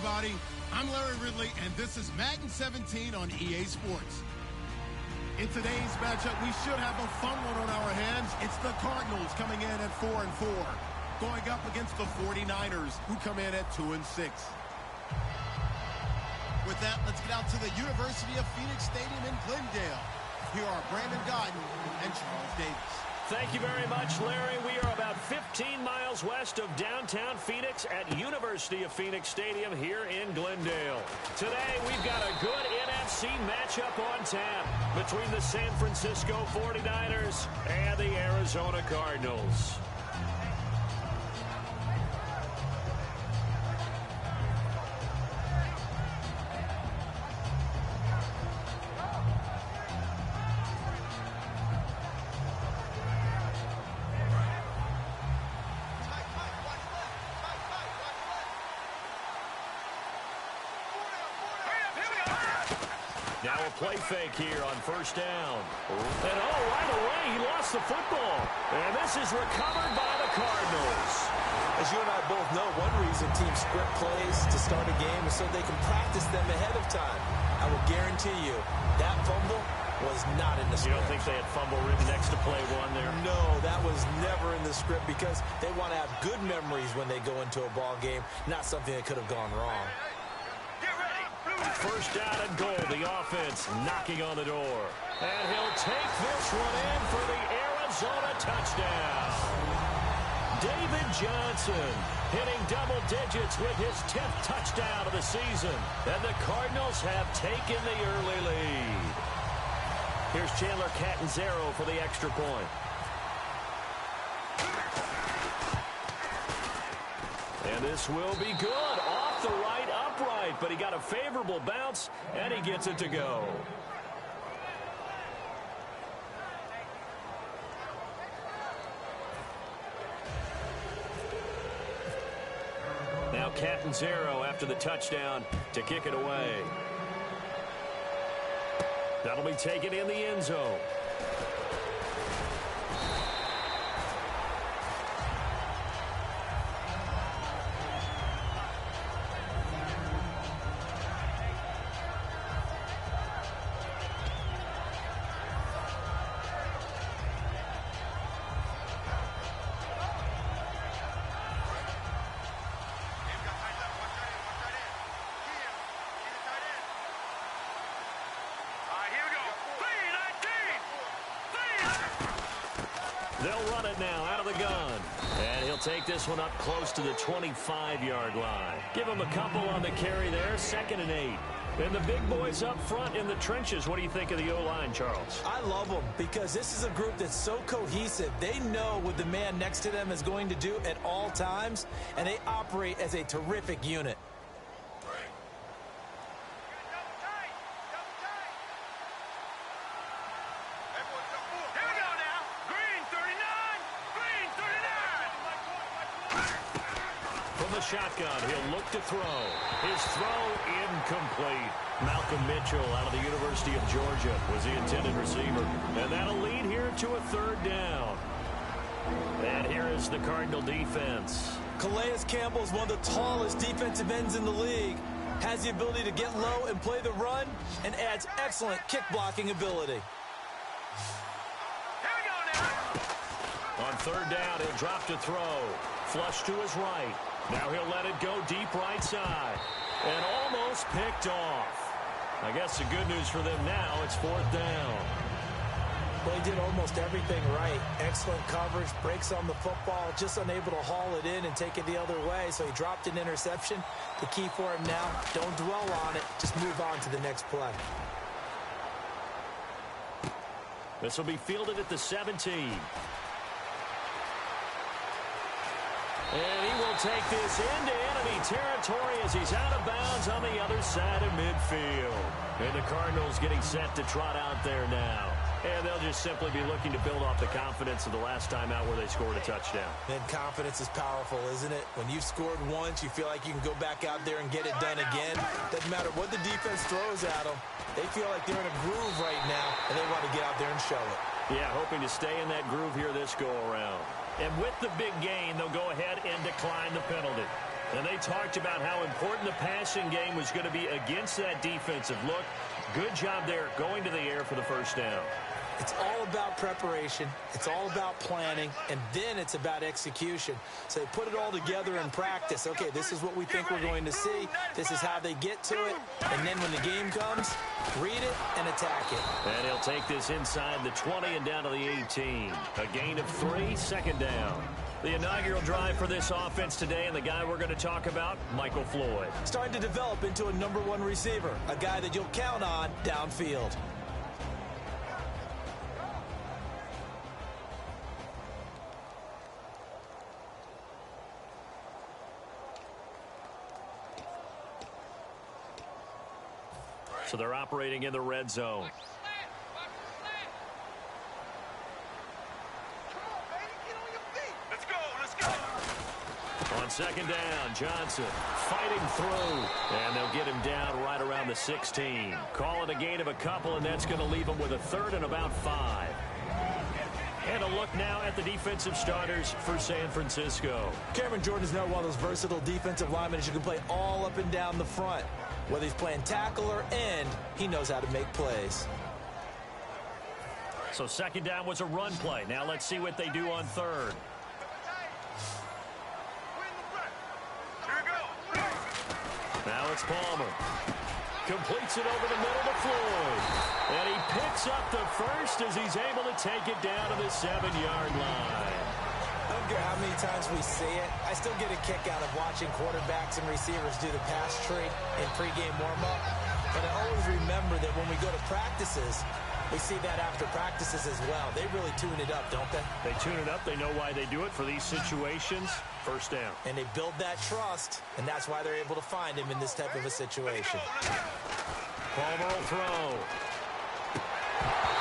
everybody. I'm Larry Ridley, and this is Madden 17 on EA Sports. In today's matchup, we should have a fun one on our hands. It's the Cardinals coming in at 4-4, going up against the 49ers, who come in at 2-6. With that, let's get out to the University of Phoenix Stadium in Glendale. Here are Brandon Gaudin and Charles Davis. Thank you very much, Larry. We are about 15 miles west of downtown Phoenix at University of Phoenix Stadium here in Glendale. Today, we've got a good NFC matchup on tap between the San Francisco 49ers and the Arizona Cardinals. Now a play fake here on first down. And right away, he lost the football. And this is recovered by the Cardinals. As you and I both know, one reason teams script plays to start a game is so they can practice them ahead of time. I will guarantee you, that fumble was not in the script. You don't think they had fumble written next to play one there? No, that was never in the script because they want to have good memories when they go into a ball game, not something that could have gone wrong. First down and goal, the offense knocking on the door. And he'll take this one in for the Arizona touchdown. David Johnson hitting double digits with his 10th touchdown of the season. And the Cardinals have taken the early lead. Here's Chandler Catanzaro for the extra point. And this will be good. Off the right upright, but he got a favorable bounce, and he gets it to go. Now Catanzaro after the touchdown to kick it away. That'll be taken in the end zone. They'll run it now out of the gun. And he'll take this one up close to the 25-yard line. Give him a couple on the carry there, 2nd and 8. And the big boys up front in the trenches. What do you think of the O-line, Charles? I love them because this is a group that's so cohesive. They know what the man next to them is going to do at all times, and they operate as a terrific unit. Shotgun. He'll look to throw. His throw incomplete. Malcolm Mitchell out of the University of Georgia was the intended receiver. And that'll lead here to a 3rd down. And here is the Cardinal defense. Calais Campbell is one of the tallest defensive ends in the league. Has the ability to get low and play the run and adds excellent kick blocking ability. On 3rd down, he'll drop to throw. Flush to his right. Now he'll let it go deep right side. And almost picked off. I guess the good news for them now, it's 4th down. Well, he did almost everything right. Excellent coverage, breaks on the football, just unable to haul it in and take it the other way. So he dropped an interception. The key for him now, don't dwell on it. Just move on to the next play. This will be fielded at the 17. And he will take this into enemy territory as he's out of bounds on the other side of midfield. And the Cardinals getting set to trot out there now. And they'll just simply be looking to build off the confidence of the last time out where they scored a touchdown. And confidence is powerful, isn't it? When you've scored once, you feel like you can go back out there and get it done again. Doesn't matter what the defense throws at them. They feel like they're in a groove right now, and they want to get out there and show it. Yeah, hoping to stay in that groove here this go-around. And with the big gain, they'll go ahead and decline the penalty. And they talked about how important the passing game was going to be against that defensive look. Good job there going to the air for the first down. It's all about preparation. It's all about planning. And then it's about execution. So they put it all together in practice. Okay, this is what we think we're going to see. This is how they get to it. And then when the game comes, read it and attack it. And he'll take this inside the 20 and down to the 18. A gain of 3, second down. The inaugural drive for this offense today, and the guy we're going to talk about, Michael Floyd. Starting to develop into a #1 receiver, a guy that you'll count on downfield. So they're operating in the red zone. On second down, Johnson fighting through, and they'll get him down right around the 16. Call it a gain of a couple, and that's going to leave him with a third and about 5. And a look now at the defensive starters for San Francisco. Cameron Jordan is now one of those versatile defensive linemen that you can play all up and down the front. Whether he's playing tackle or end, he knows how to make plays. So second down was a run play. Now let's see what they do on third. Now it's Palmer. Completes it over the middle to Floyd. And he picks up the first as he's able to take it down to the 7-yard line. I don't care how many times we see it. I still get a kick out of watching quarterbacks and receivers do the pass tree in pregame warm-up. But I always remember that when we go to practices, we see that after practices as well. They really tune it up, don't they? They tune it up. They know why they do it for these situations. First down. And they build that trust, and that's why they're able to find him in this type of a situation. Palmer will throw.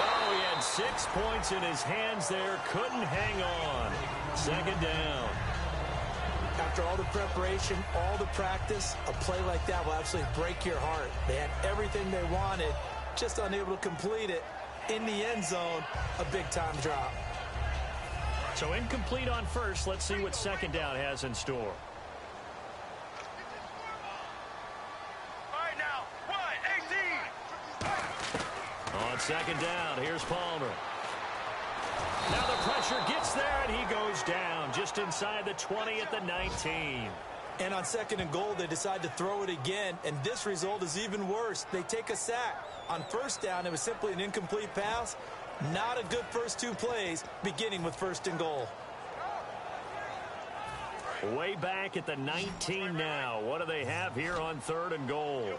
Oh, he had 6 points in his hands there. Couldn't hang on. Second down. After all the preparation, all the practice, a play like that will absolutely break your heart. They had everything they wanted, just unable to complete it. In the end zone, a big-time drop. So incomplete on first. Let's see what second down has in store. All right, now, 18. On second down, here's Palmer. Now the pressure gets there, and he goes down just inside the 20 at the 19. And on second and goal, they decide to throw it again, and this result is even worse. They take a sack. On first down, it was simply an incomplete pass. Not a good first 2 plays, beginning with first and goal. Way back at the 19 now. What do they have here on third and goal?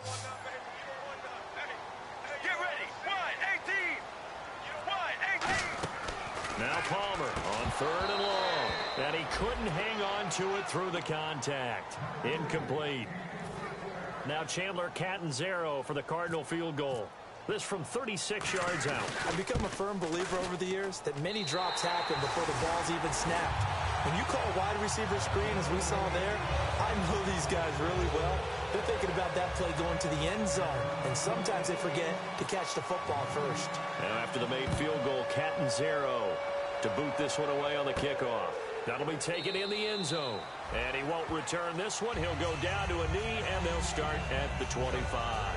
Get ready. 18. Now Palmer on third and long. And he couldn't hang on to it through the contact. Incomplete. Now Chandler Catanzaro for the Cardinal field goal. This from 36 yards out. I've become a firm believer over the years that many drops happen before the ball's even snapped. When you call a wide receiver screen, as we saw there, I know these guys really well. They're thinking about that play going to the end zone, and sometimes they forget to catch the football first. Now after the made field goal, Catanzaro to boot this one away on the kickoff. That'll be taken in the end zone. And he won't return this one. He'll go down to a knee, and they'll start at the 25.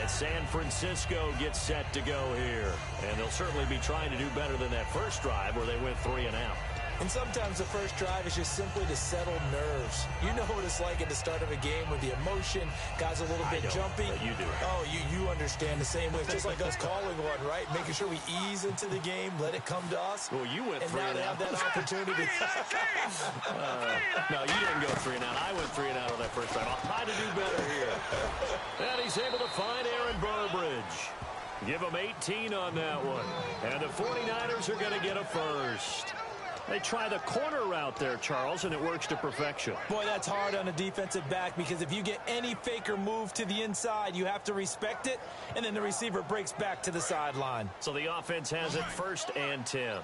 And San Francisco gets set to go here. And they'll certainly be trying to do better than that first drive where they went 3 and out. And sometimes the first drive is just simply to settle nerves. You know what it's like at the start of a game with the emotion, guys a little bit jumpy. But you do. Oh, you understand the same way. It's just like us calling one, right? Making sure we ease into the game, let it come to us. Well, you went and 3 now and they out. have that opportunity. No, you didn't go 3 and out. I went 3 and out on that first drive. I'll try to do better here. And he's able to find Aaron Burbridge. Give him 18 on that one. And the 49ers are going to get a first. They try the corner route there, Charles, and it works to perfection. Boy, that's hard on a defensive back because if you get any faker move to the inside, you have to respect it, and then the receiver breaks back to the sideline. So the offense has it 1st and 10.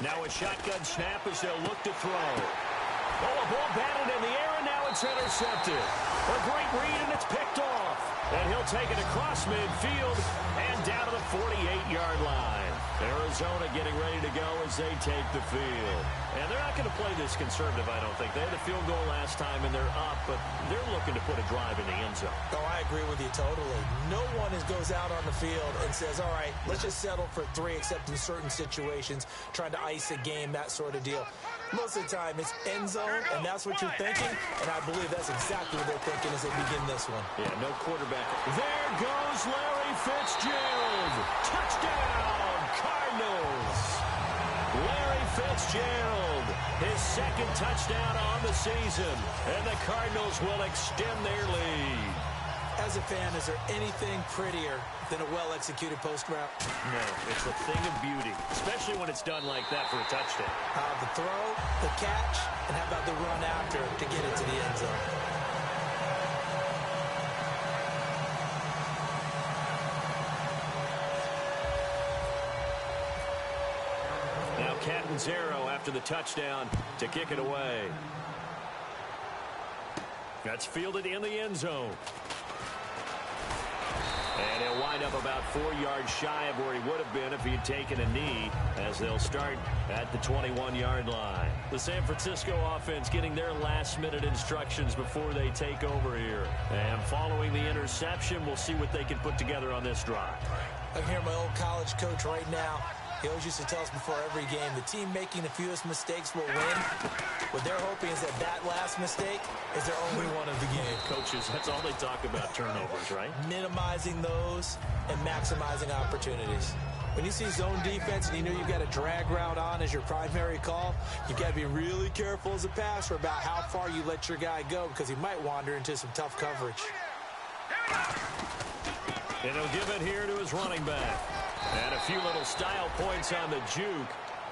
Now a shotgun snap as they'll look to throw. Oh, a ball batted in the air, and now it's intercepted. A great read, and it's picked off. And he'll take it across midfield and down to the 48-yard line. Arizona getting ready to go as they take the field. And they're not going to play this conservative, I don't think. They had a field goal last time, and they're up, but they're looking to put a drive in the end zone. Oh, I agree with you totally. No one goes out on the field and says, all right, let's just settle for 3, except in certain situations, trying to ice a game, that sort of deal. Most of the time, it's end zone, and that's what you're thinking, and I believe that's exactly what they're thinking as they begin this one. Yeah, no quarterback. There goes Larry Fitzgerald. Touchdown, Cardinals. Larry Fitzgerald, his second touchdown on the season, and the Cardinals will extend their lead. As a fan, is there anything prettier than a well-executed post route? No, it's a thing of beauty, especially when it's done like that for a touchdown. The throw, the catch, and how about the run after to get it to the end zone? Now Catanzaro after the touchdown to kick it away. That's fielded in the end zone. And he'll wind up about 4 yards shy of where he would have been if he had taken a knee, as they'll start at the 21-yard line. The San Francisco offense getting their last-minute instructions before they take over here. And following the interception, we'll see what they can put together on this drive. I can hear my old college coach right now. He always used to tell us before every game, the team making the fewest mistakes will win. What they're hoping is that last mistake is their only one of the game. Coaches, that's all they talk about, turnovers, right? Minimizing those and maximizing opportunities. When you see zone defense and you know you've got a drag route on as your primary call, you've got to be really careful as a passer about how far you let your guy go, because he might wander into some tough coverage. And he'll give it here to his running back. And a few little style points on the juke,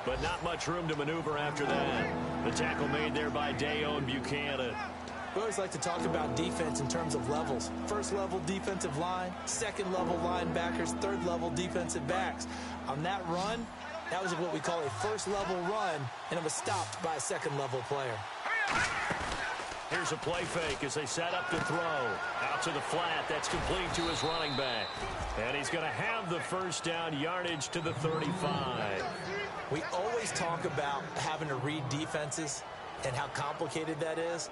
but not much room to maneuver after that. The tackle made there by Dayon Buchanan. We always like to talk about defense in terms of levels. First level defensive line, second level linebackers, third level defensive backs. On that run, that was what we call a first level run, and it was stopped by a second level player. Here's a play fake as they set up to throw. Out to the flat. That's complete to his running back. And he's going to have the first down, yardage to the 35. We always talk about having to read defenses and how complicated that is.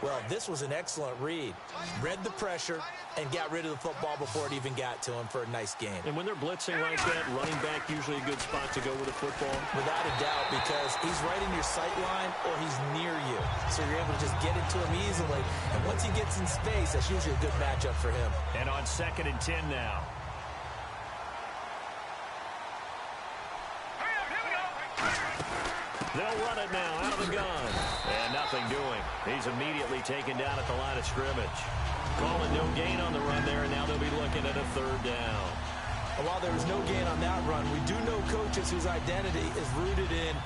Well, this was an excellent read. Read the pressure and got rid of the football before it even got to him for a nice game. And when they're blitzing like that, running back usually a good spot to go with a football? Without a doubt, because he's right in your sight line or he's near you. So you're able to just get it to him easily. And once he gets in space, that's usually a good matchup for him. And on 2nd and 10 now. They'll run it now out of the gun. And nothing doing. He's immediately taken down at the line of scrimmage. Calling no gain on the run there, and now they'll be looking at a 3rd down. And while there was no gain on that run, we do know coaches whose identity is rooted in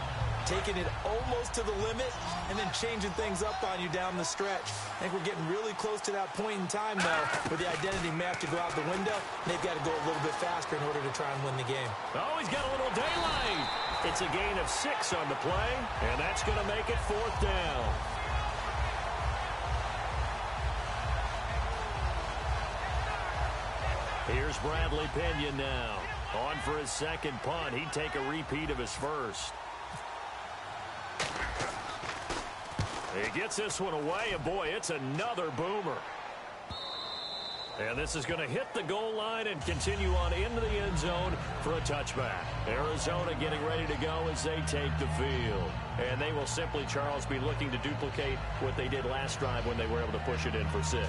taking it almost to the limit and then changing things up on you down the stretch. I think we're getting really close to that point in time, though, where the identity may have to go out the window, and they've got to go a little bit faster in order to try and win the game. Oh, he's got a little daylight. It's a gain of 6 on the play, and that's going to make it 4th down. Here's Bradley Pinion now. On for his second punt. He'd take a repeat of his first. He gets this one away, and boy, it's another boomer. And this is going to hit the goal line and continue on into the end zone for a touchback. Arizona getting ready to go as they take the field. And they will simply, Charles, be looking to duplicate what they did last drive when they were able to push it in for 6.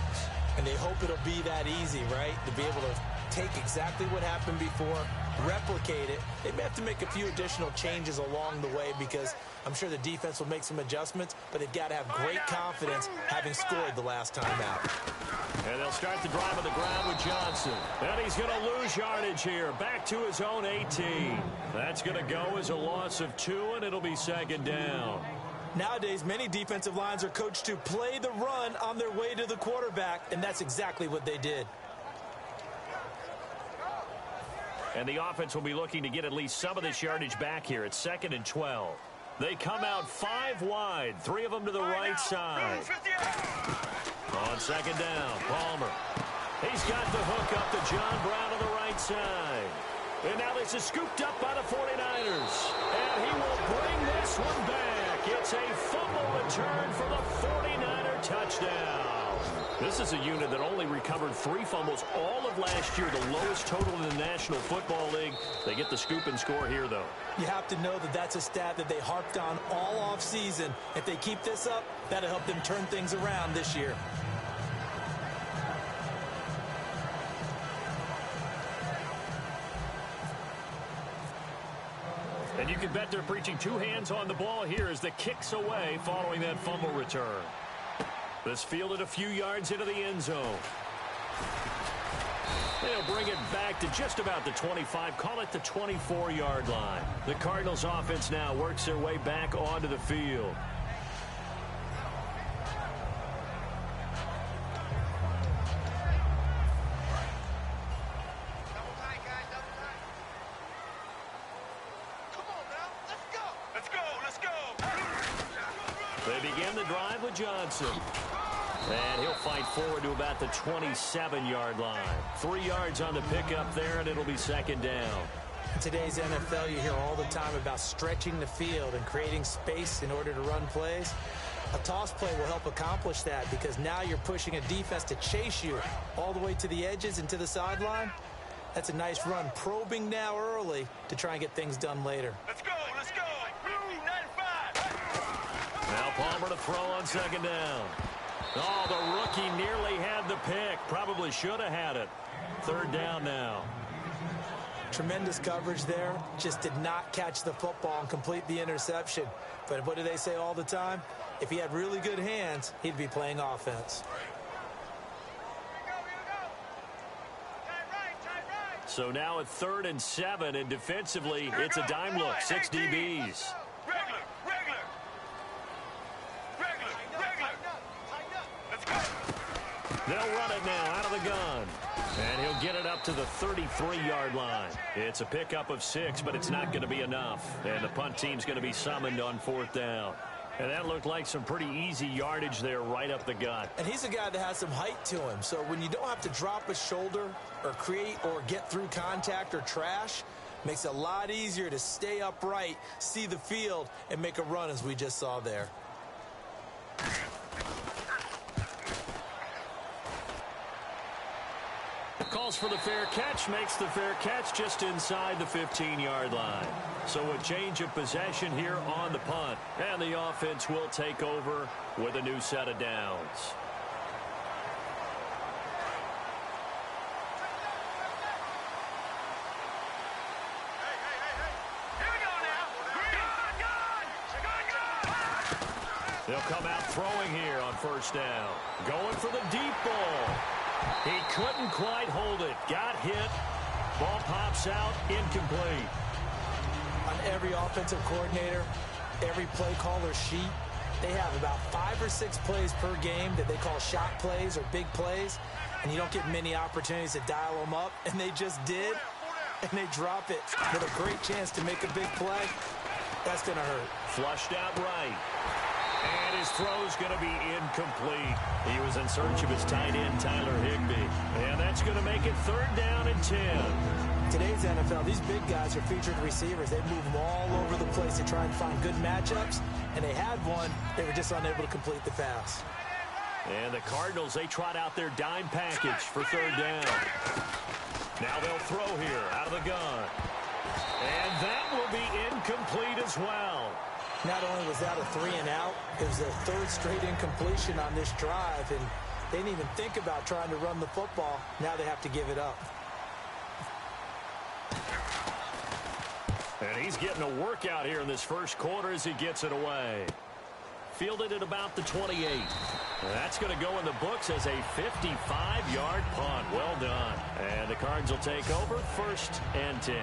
And they hope it'll be that easy, right? To be able to take exactly what happened before, replicate it. They may have to make a few additional changes along the way because I'm sure the defense will make some adjustments, but they've got to have great confidence having scored the last time out. And they'll start the drive on the ground with Johnson. And he's going to lose yardage here. Back to his own 18. That's going to go as a loss of 2, and it'll be 2nd down. Nowadays, many defensive lines are coached to play the run on their way to the quarterback, and that's exactly what they did. And the offense will be looking to get at least some of this yardage back here. It's 2nd and 12. They come out 5 wide, 3 of them to the right side. On 2nd down, Palmer. He's got the hook up to John Brown on the right side. And now this is scooped up by the 49ers. And he will bring this one back. It's a fumble return for the 49er touchdown. This is a unit that only recovered 3 fumbles all of last year, the lowest total in the National Football League. They get the scoop and score here, though. You have to know that that's a stat that they harped on all offseason. If they keep this up, that'll help them turn things around this year. And you can bet they're preaching 2 hands on the ball here as the kick's away following that fumble return. This fielded a few yards into the end zone. They'll bring it back to just about the 25, call it the 24-yard line. The Cardinals offense now works their way back onto the field. They begin the drive with Johnson. And he'll fight forward to about the 27-yard line. 3 yards on the pickup there, and it'll be second down. In today's NFL, you hear all the time about stretching the field and creating space in order to run plays. A toss play will help accomplish that because now you're pushing a defense to chase you all the way to the edges and to the sideline. That's a nice run, probing now early to try and get things done later. Let's go, let's go. 95. Now Palmer to throw on second down. Oh, the rookie nearly had the pick. Probably should have had it. Third down now. Tremendous coverage there. Just did not catch the football and complete the interception. But what do they say all the time? If he had really good hands, he'd be playing offense. So now at 3rd and 7, and defensively, it's a dime look. 6 DBs. They'll run it now out of the gun. And he'll get it up to the 33-yard line. It's a pickup of 6, but it's not going to be enough. And the punt team's going to be summoned on 4th down. And that looked like some pretty easy yardage there right up the gut. And he's a guy that has some height to him. So when you don't have to drop a shoulder or create or get through contact or trash, makes it a lot easier to stay upright, see the field, and make a run as we just saw there. Calls for the fair catch, makes the fair catch just inside the 15-yard line. So a change of possession here on the punt. And the offense will take over with a new set of downs. They'll come out throwing here on 1st down. Going for the deep ball. He couldn't quite hold it. Got hit. Ball pops out. Incomplete. On every offensive coordinator, every play caller sheet, they have about 5 or 6 plays per game that they call shot plays or big plays, and you don't get many opportunities to dial them up, and they just did, and they drop it with a great chance to make a big play. That's going to hurt. Flushed out right. And his throw's going to be incomplete. He was in search of his tight end, Tyler Higbee. And that's going to make it 3rd down and 10. Today's NFL, these big guys are featured receivers. They move them all over the place to try and find good matchups. And they had one. They were just unable to complete the pass. And the Cardinals, they trot out their dime package for 3rd down. Now they'll throw here out of the gun. And that will be incomplete as well. Not only was that a 3-and-out, it was their 3rd straight incompletion on this drive, and they didn't even think about trying to run the football. Now they have to give it up. And he's getting a workout here in this 1st quarter as he gets it away. Fielded at about the 28. And that's going to go in the books as a 55-yard punt. Well done. And the Cards will take over 1st and 10.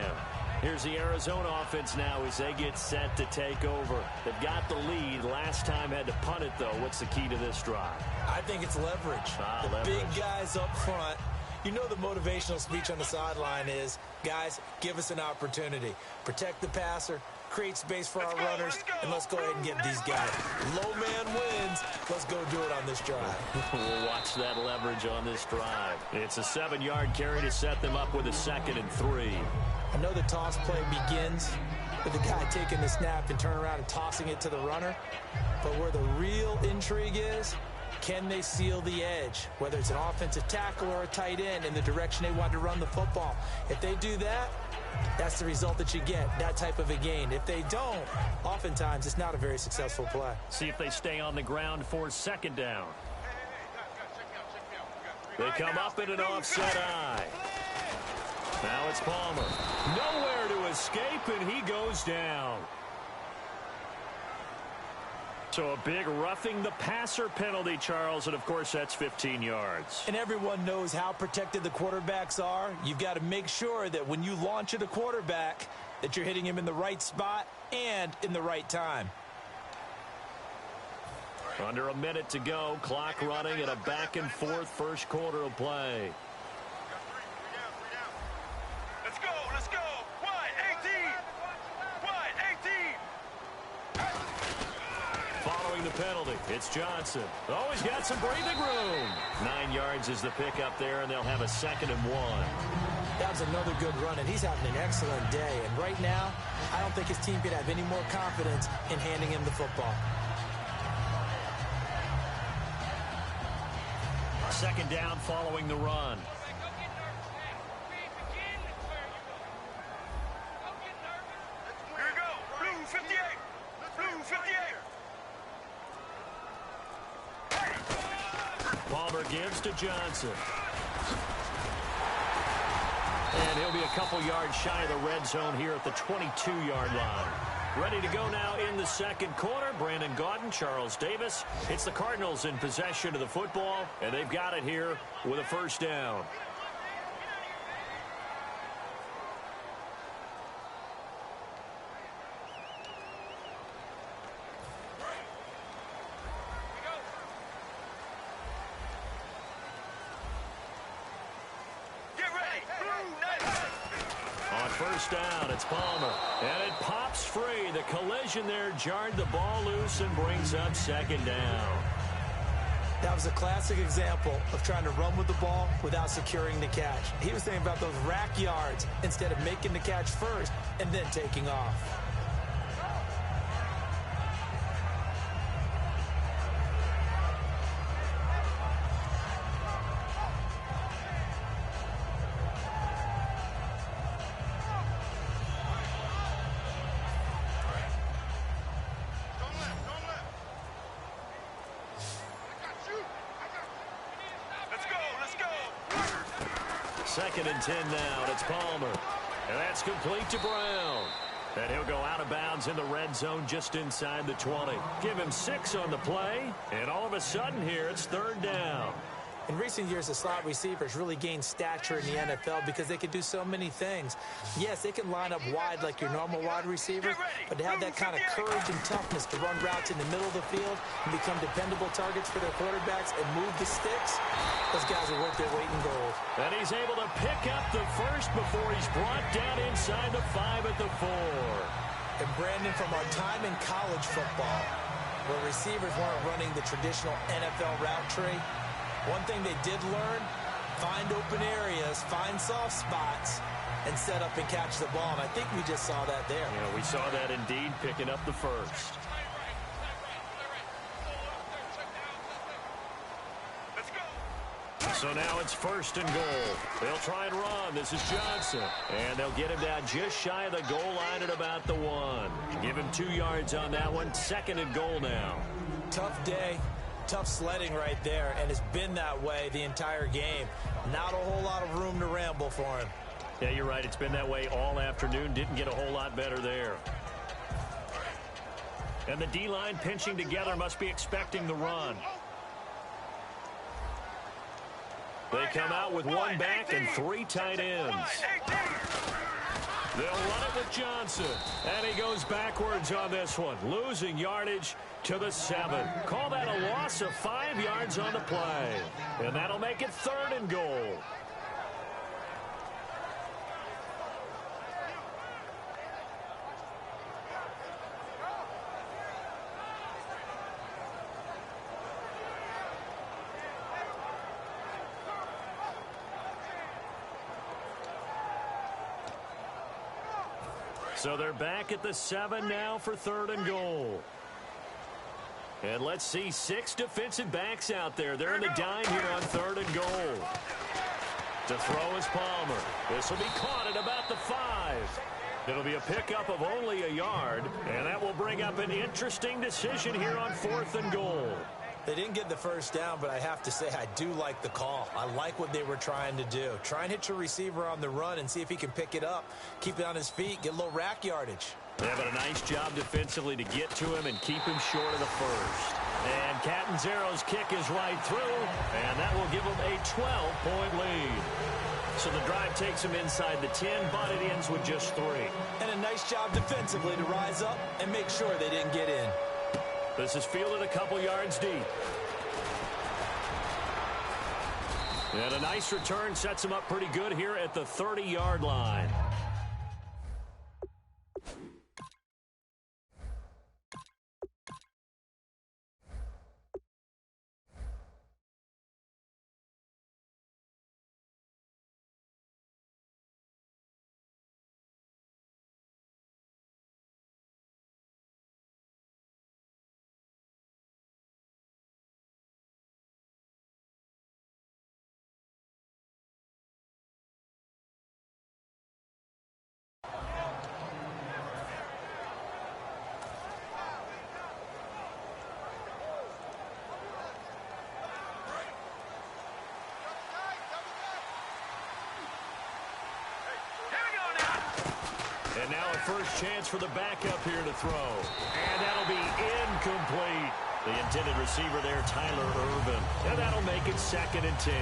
Here's the Arizona offense now as they get set to take over. They've got the lead. Last time had to punt it, though. What's the key to this drive? I think it's leverage. Leverage. Big guys up front. You know the motivational speech on the sideline is, guys, give us an opportunity. Protect the passer, create space for our runners, and let's go ahead and get these guys. Low man wins. Let's go do it on this drive. We'll watch that leverage on this drive. It's a 7-yard carry to set them up with a 2nd and 3. I know the toss play begins with the guy taking the snap and turning around and tossing it to the runner. But where the real intrigue is, can they seal the edge, whether it's an offensive tackle or a tight end, in the direction they want to run the football? If they do that, that's the result that you get, that type of a gain. If they don't, oftentimes it's not a very successful play. See if they stay on the ground for second down. They come up in an offset eye. Now it's Palmer. Nowhere to escape, and he goes down. So a big roughing the passer penalty, Charles, and of course that's 15 yards. And everyone knows how protected the quarterbacks are. You've got to make sure that when you launch at a quarterback that you're hitting him in the right spot and in the right time. Under a minute to go, clock running, and a back-and-forth first quarter of play. Let's go, let's go. 1-18. 1-18. Following the penalty, it's Johnson. Oh, he's got some breathing room. 9 yards is the pickup there, and they'll have a 2nd and 1. That was another good run, and he's having an excellent day. And right now, I don't think his team could have any more confidence in handing him the football. 2nd down following the run. Here we go. Blue 58. Blue 58. Palmer gives to Johnson. And he'll be a couple yards shy of the red zone here at the 22-yard line. Ready to go now in the second quarter. Brandon Gaudin, Charles Davis. It's the Cardinals in possession of the football, and they've got it here with a first down. Get ready. Blue 90. On first down, it's Palmer. And it pops free. The collision there jarred the ball loose and brings up 2nd down. That was a classic example of trying to run with the ball without securing the catch. He was thinking about those rack yards instead of making the catch first and then taking off. Let's go, let's go. 2nd and 10 now. It's Palmer. And that's complete to Brown. And he'll go out of bounds in the red zone just inside the 20. Give him 6 on the play. And all of a sudden here, it's 3rd down. In recent years, the slot receivers really gained stature in the NFL because they can do so many things. Yes, they can line up wide like your normal wide receiver, but to have that kind of courage and toughness to run routes in the middle of the field and become dependable targets for their quarterbacks and move the sticks, those guys are worth their weight in gold. And he's able to pick up the first before he's brought down inside the 5 at the 4. And Brandon, from our time in college football, where receivers weren't running the traditional NFL route tree, one thing they did learn, find open areas, find soft spots, and set up and catch the ball. And I think we just saw that there. Yeah, we saw that indeed, picking up the first. Let's go. So now it's 1st and goal. They'll try and run. This is Johnson. And they'll get him down just shy of the goal line at about the 1. Give him 2 yards on that one. 2nd and goal now. Tough day. Tough sledding right there, and it's been that way the entire game. Not a whole lot of room to ramble for him. Yeah, you're right. It's been that way all afternoon. Didn't get a whole lot better there. And the D-line pinching together must be expecting the run. They come out with 1 back and 3 tight ends. They'll run it with Johnson. And he goes backwards on this one, losing yardage to the 7. Call that a loss of 5 yards on the play. And that'll make it 3rd and goal. So they're back at the 7 now for 3rd and goal. And let's see, 6 defensive backs out there. They're in the dime here on 3rd and goal. To throw is Palmer. This will be caught at about the 5. It'll be a pickup of only a yard, and that will bring up an interesting decision here on 4th and goal. They didn't get the first down, but I have to say I do like the call. I like what they were trying to do. Try and hit your receiver on the run and see if he can pick it up. Keep it on his feet, get a little rack yardage. Yeah, but a nice job defensively to get to him and keep him short of the first. And Catanzaro's kick is right through, and that will give him a 12-point lead. So the drive takes him inside the 10, but it ends with just 3. And a nice job defensively to rise up and make sure they didn't get in. This is fielded a couple yards deep. And a nice return sets him up pretty good here at the 30-yard line. And now a first chance for the backup here to throw. And that'll be incomplete. The intended receiver there, Tyler Ervin. And that'll make it 2nd and 10.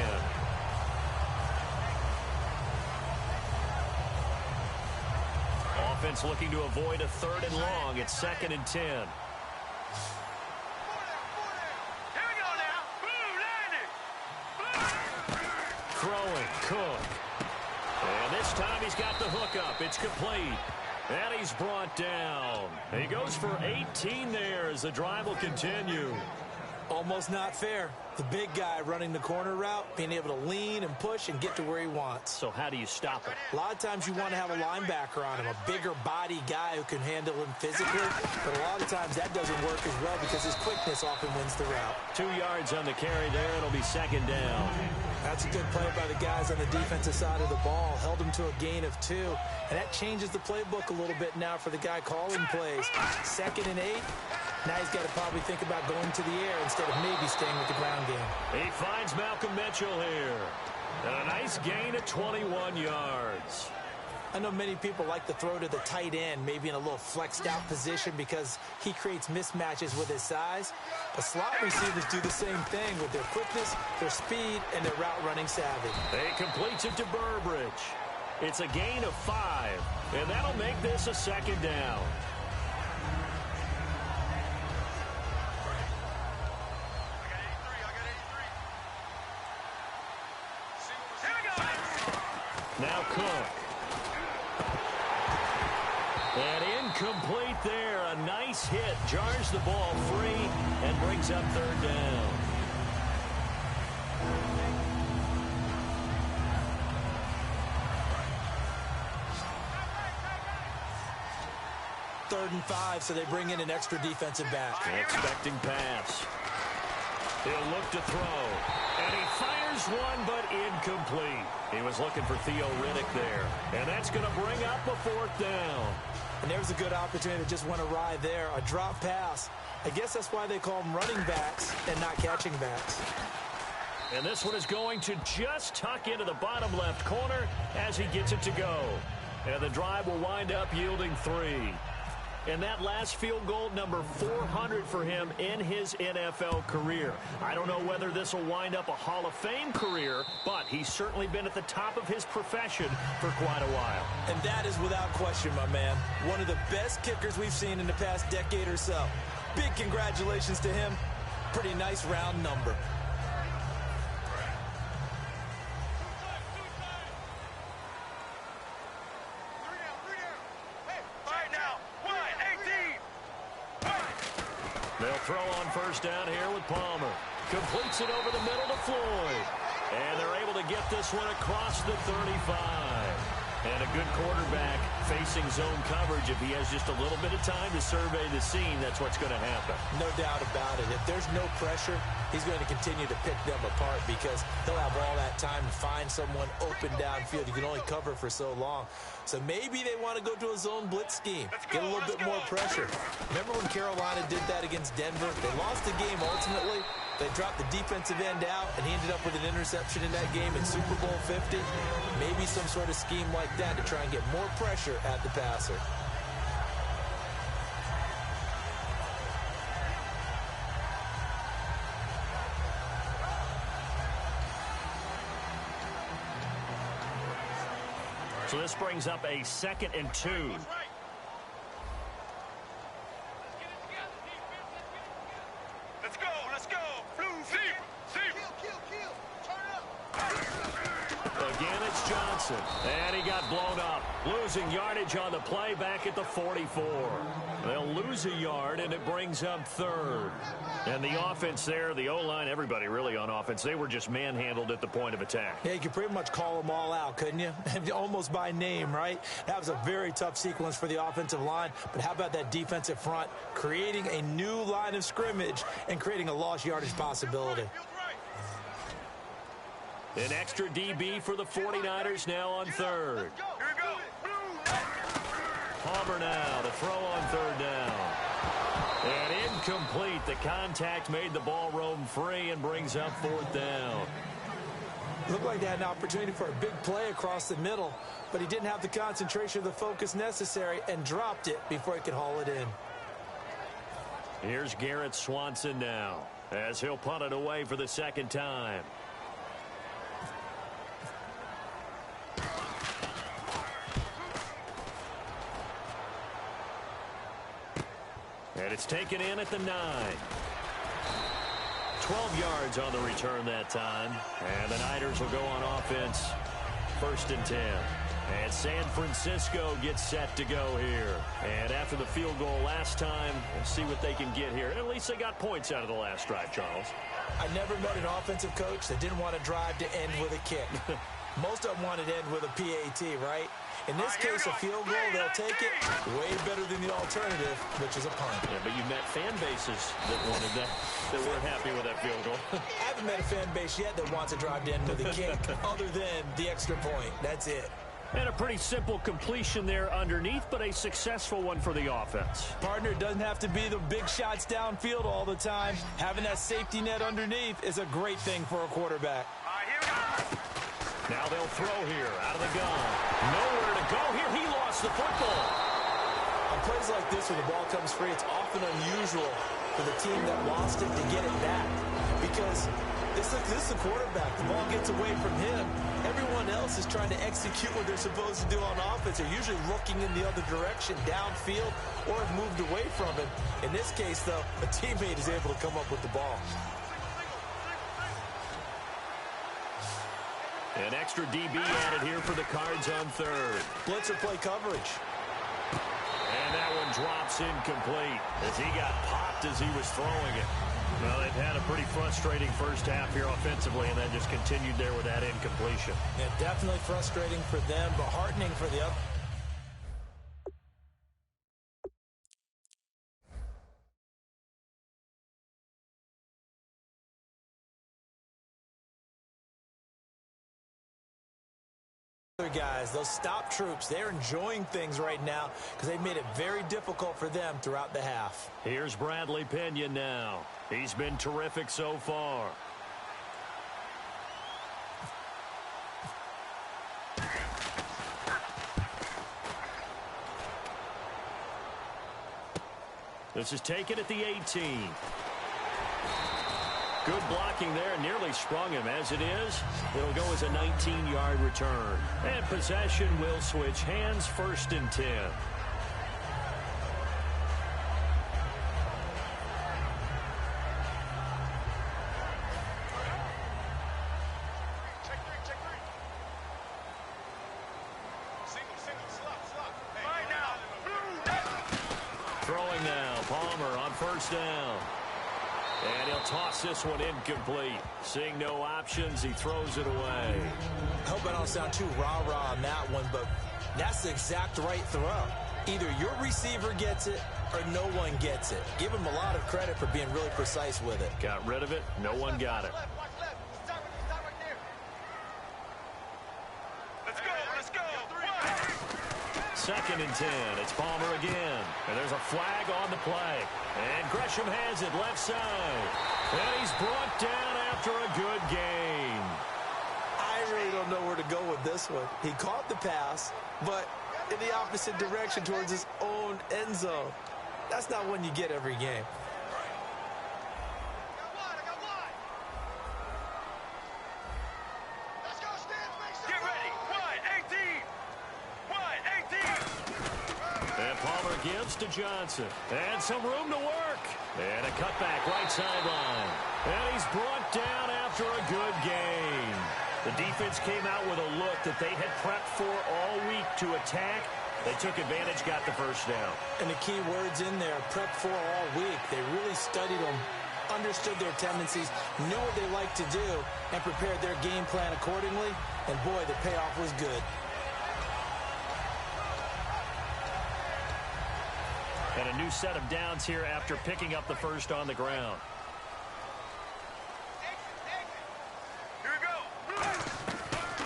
Offense looking to avoid a 3rd and long. It's 2nd and 10. Here we go now. Blue, line it. Throwing, Cook. And this time he's got the hookup. It's complete. And he's brought down. He goes for 18 there as the drive will continue. Almost not fair. The big guy running the corner route, being able to lean and push and get to where he wants. So how do you stop him? A lot of times you want to have a linebacker on him, a bigger body guy who can handle him physically. But a lot of times that doesn't work as well because his quickness often wins the route. 2 yards on the carry there. It'll be 2nd down. That's a good play by the guys on the defensive side of the ball. Held him to a gain of 2. And that changes the playbook a little bit now for the guy calling plays. 2nd and 8. Now he's got to probably think about going to the air instead of maybe staying with the ground game. He finds Malcolm Mitchell here. And a nice gain of 21 yards. I know many people like to throw to the tight end, maybe in a little flexed out position because he creates mismatches with his size. But slot receivers do the same thing with their quickness, their speed, and their route running savvy. He completes it to Burbridge. It's a gain of 5, and that'll make this a 2nd down. Now Cook. And incomplete there. A nice hit. Jars the ball free and brings up 3rd down. Third and 5, so they bring in an extra defensive back. An expecting pass. He'll look to throw. And he fires one, but incomplete. He was looking for Theo Riddick there. And that's going to bring up a 4th down. And there's a good opportunity to just want to ride there. A drop pass. I guess that's why they call them running backs and not catching backs. And this one is going to just tuck into the bottom left corner as he gets it to go. And the drive will wind up yielding 3. And that last field goal, number 400 for him in his NFL career. I don't know whether this will wind up a Hall of Fame career, but he's certainly been at the top of his profession for quite a while. And that is without question, my man. One of the best kickers we've seen in the past decade or so. Big congratulations to him. Pretty nice round number. They'll throw on first down here with Palmer. Completes it over the middle to Floyd. And they're able to get this one across the 35. And a good quarterback facing zone coverage. If he has just a little bit of time to survey the scene, that's what's going to happen. No doubt about it. If there's no pressure, he's going to continue to pick them apart because he'll have all that time to find someone open downfield. You can only cover for so long. So maybe they want to go to a zone blitz scheme, get a little bit more pressure. Remember when Carolina did that against Denver? They lost the game ultimately. They dropped the defensive end out, and he ended up with an interception in that game in Super Bowl 50. Maybe some sort of scheme like that to try and get more pressure at the passer. So this brings up a 2nd and 2. Let's go, let's go. Blue, see. Kill. Turn up. Again, it's Johnson. And he got blown up. Losing yardage on the play back at the 44. They'll lose a yard, and it brings up 3rd. And the offense there, the O-line, everybody really on offense, they were just manhandled at the point of attack. Yeah, you could pretty much call them all out, couldn't you? Almost by name, right? That was a very tough sequence for the offensive line. But how about that defensive front creating a new line of scrimmage and creating a lost yardage possibility? An extra DB for the 49ers now on 3rd. Here we go. Palmer now to throw on 3rd down. And incomplete. The contact made the ball roam free and brings up 4th down. Looked like they had an opportunity for a big play across the middle, but he didn't have the concentration or the focus necessary and dropped it before he could haul it in. Here's Garrett Swanson now as he'll punt it away for the 2nd time. And it's taken in at the 9. 12 yards on the return that time. And the Niners will go on offense 1st and 10. And San Francisco gets set to go here. And after the field goal last time, we'll see what they can get here. At least they got points out of the last drive, Charles. I never met an offensive coach that didn't want to drive to end with a kick. Most of them wanted to end with a PAT, right? In this case, a field goal, they'll take it way better than the alternative, which is a punt. Yeah, but you met fan bases that wanted that weren't happy with that field goal. I haven't met a fan base yet that wants to drive to end with a kick other than the extra point. That's it. And a pretty simple completion there underneath, but a successful one for the offense. Partner, doesn't have to be the big shots downfield all the time. Having that safety net underneath is a great thing for a quarterback. Here we go. Now they'll throw here out of the gun. Nowhere to go here. He lost the football. On plays like this where the ball comes free, it's often unusual for the team that lost it to get it back. Because this is the quarterback. The ball gets away from him. Everyone else is trying to execute what they're supposed to do on offense. They're usually looking in the other direction, downfield, or have moved away from it. In this case, though, a teammate is able to come up with the ball. An extra DB added here for the Cards on 3rd. Blitzer play coverage. And that one drops incomplete as he got popped as he was throwing it. Well, they've had a pretty frustrating first half here offensively, and that just continued there with that incompletion. Yeah, definitely frustrating for them, but heartening for the other. Guys, those stop troops, they're enjoying things right now because they've made it very difficult for them throughout the half. Here's Bradley Pinion now. He's been terrific so far. This is taken at the 18. Good blocking there, nearly sprung him. As it is, it'll go as a 19-yard return. And possession will switch hands, 1st and 10. Throwing now, Palmer on 1st down. And he'll toss this one incomplete. Seeing no options, he throws it away. I hope I don't sound too rah-rah on that one, but That's the exact right throw. Either your receiver gets it or no one gets it. Give him a lot of credit for being really precise with it. Got rid of it. No one got it. Let's go, let's go. 2nd and 10. It's Palmer again. And there's a flag on the play. And Gresham has it left side. And he's brought down after a good gain. I really don't know where to go with this one. He caught the pass, but in the opposite direction towards his own end zone. That's not one you get every game. Get ready. Wide 18. Wide 18. And Palmer gives to Johnson. And some room to work. And a cutback right sideline. And he's brought down after a good gain. The defense came out with a look that they had prepped for all week to attack. They took advantage, got the first down. And the key words in there, prepped for all week. They really studied them, understood their tendencies, knew what they liked to do, and prepared their game plan accordingly. And boy, the payoff was good. And a new set of downs here after picking up the first on the ground.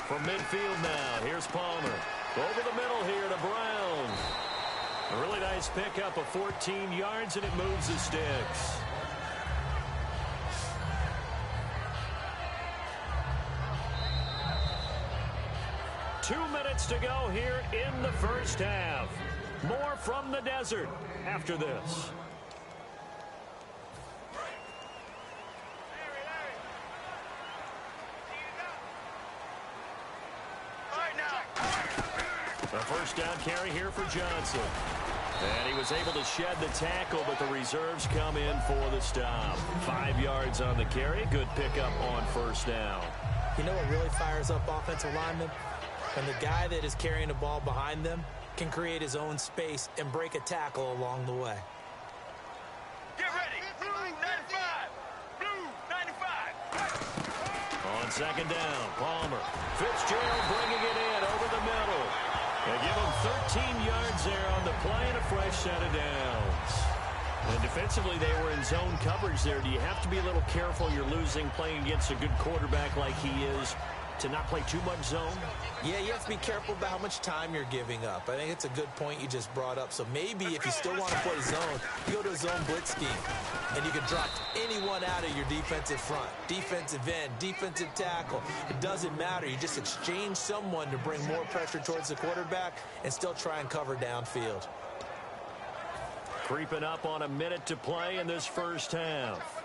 From midfield now, here's Palmer. Over the middle here to Brown. A really nice pickup of 14 yards, and it moves the sticks. Two minutes to go here in the first half. More from the desert after this. A first down carry here for Johnson. And he was able to shed the tackle, but the reserves come in for the stop. 5 yards on the carry. Good pickup on first down. You know what really fires up offensive linemen? When the guy that is carrying the ball behind them can create his own space and break a tackle along the way. Get ready. Blue 95. Blue 95. On second down, Palmer. Fitzgerald bringing it in over the middle. They give him 13 yards there on the play and a fresh set of downs. And defensively, they were in zone coverage there. Do you have to be a little careful? You're losing playing against a good quarterback like he is to not play too much zone? Yeah, you have to be careful about how much time you're giving up. I think it's a good point you just brought up. So maybe if you still want to play zone, you go to a zone blitz scheme. And you can drop anyone out of your defensive front. Defensive end, defensive tackle. It doesn't matter. You just exchange someone to bring more pressure towards the quarterback and still try and cover downfield. Creeping up on a minute to play in this first half.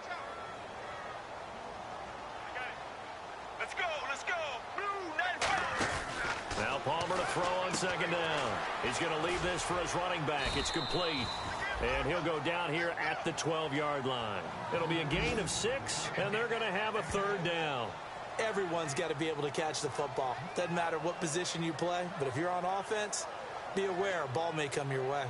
Let's go, let's go. Blue 95. Now Palmer to throw on second down. He's going to leave this for his running back. It's complete. And he'll go down here at the 12-yard line. It'll be a gain of 6, and they're going to have a third down. Everyone's got to be able to catch the football. Doesn't matter what position you play, but if you're on offense, be aware a ball may come your way.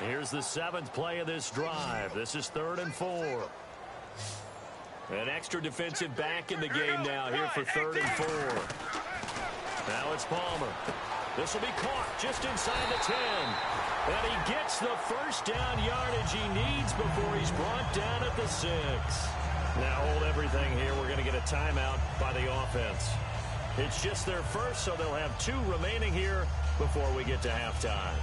Here's the 7th play of this drive. This is 3rd and 4. An extra defensive back in the game now here for 3rd and 4. Now it's Palmer. This will be caught just inside the 10. And he gets the first down yardage he needs before he's brought down at the 6. Now hold everything here. We're going to get a timeout by the offense. It's just their first, so they'll have 2 remaining here before we get to halftime.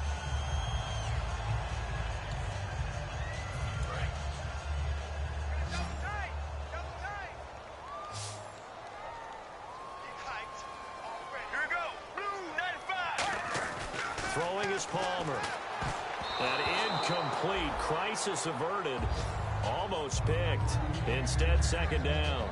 Throwing is Palmer. That incomplete. Crisis averted. Almost picked. Instead, 2nd down.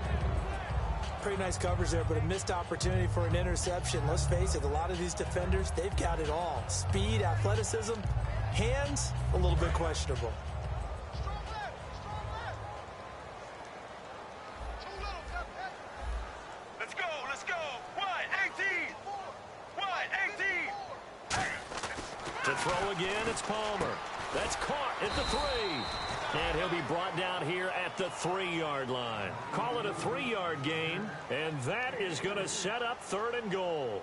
Pretty nice coverage there, but a missed opportunity for an interception. Let's face it, a lot of these defenders, they've got it all. Speed, athleticism, hands, a little bit questionable. Let's go, let's go. Wide 18. Wide 18. To throw again, it's Palmer. That's caught at the 3. And he'll be brought down here at the 3-yard line. Call it a 3-yard gain, and that is going to set up 3rd and goal.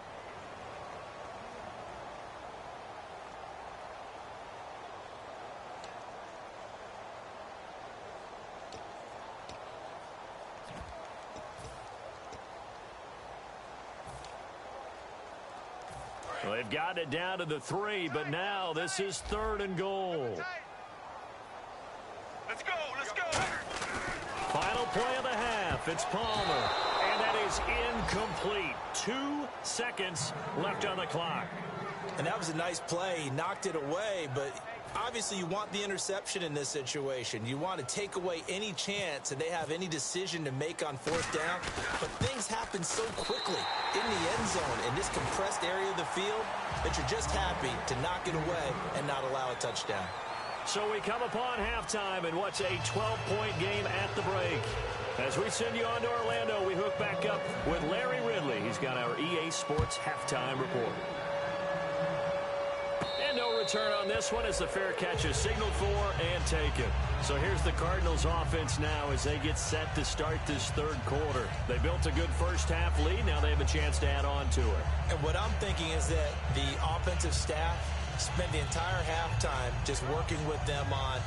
Well, they've gotten it down to the 3, but now this is 3rd and goal. Let's go, let's go. Final play of the half. It's Palmer. And that is incomplete. 2 seconds left on the clock. And that was a nice play. He knocked it away, but obviously you want the interception in this situation. You want to take away any chance that they have any decision to make on 4th down. But things happen so quickly in the end zone in this compressed area of the field that you're just happy to knock it away and not allow a touchdown. So we come upon halftime in what's a 12-point game at the break. As we send you on to Orlando, we hook back up with Larry Ridley. He's got our EA Sports halftime report. And no return on this one as the fair catch is signaled for and taken. So here's the Cardinals offense now as they get set to start this 3rd quarter. They built a good first-half lead. Now they have a chance to add on to it. And what I'm thinking is that the offensive staff spend the entire halftime just working with them on,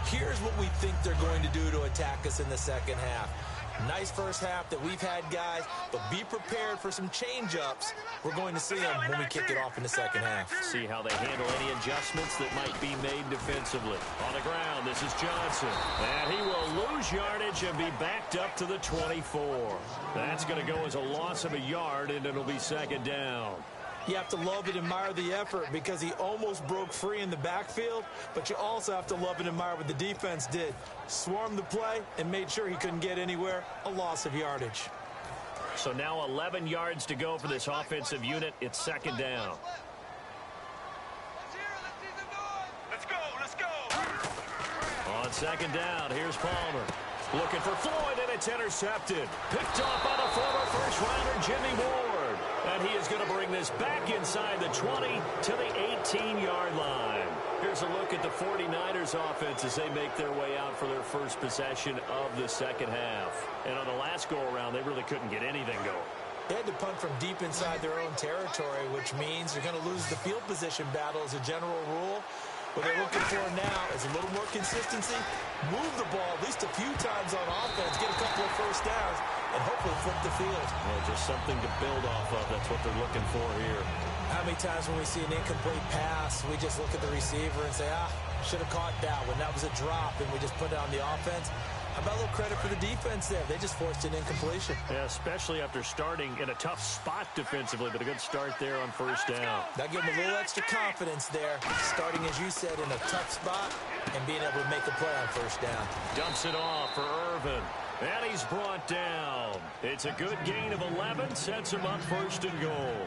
here's what we think they're going to do to attack us in the second half. Nice first half that we've had, guys, but be prepared for some change-ups. We're going to see them when we kick it off in the second half. See how they handle any adjustments that might be made defensively. On the ground, this is Johnson. And he will lose yardage and be backed up to the 24. That's going to go as a loss of a yard, and it'll be 2nd down. You have to love and admire the effort because he almost broke free in the backfield, but you also have to love and admire what the defense did. Swarmed the play and made sure he couldn't get anywhere. A loss of yardage. So now 11 yards to go for this offensive unit. It's 2nd down. Let's go, let's go. On 2nd down, here's Palmer. Looking for Floyd, and it's intercepted. Picked off by the former first-rounder Jimmy Ward. And he is going to bring this back inside the 20 to the 18-yard line. Here's a look at the 49ers offense as they make their way out for their first possession of the second half. And on the last go-around, they really couldn't get anything going. They had to punt from deep inside their own territory, which means they're going to lose the field position battle as a general rule. What they're looking for now is a little more consistency, move the ball at least a few times on offense, get a couple of first downs, and hopefully flip the field. Yeah, just something to build off of. That's what they're looking for here. How many times when we see an incomplete pass, we just look at the receiver and say, should have caught that one. That was a drop, and we just put it on the offense. How about a little credit for the defense there? They just forced an incompletion. Yeah, especially after starting in a tough spot defensively, but a good start there on first down. That gave them a little extra confidence there, starting, as you said, in a tough spot and being able to make a play on first down. Dumps it off for Irvin, and he's brought down. It's a good gain of 11, sets him up 1st and goal.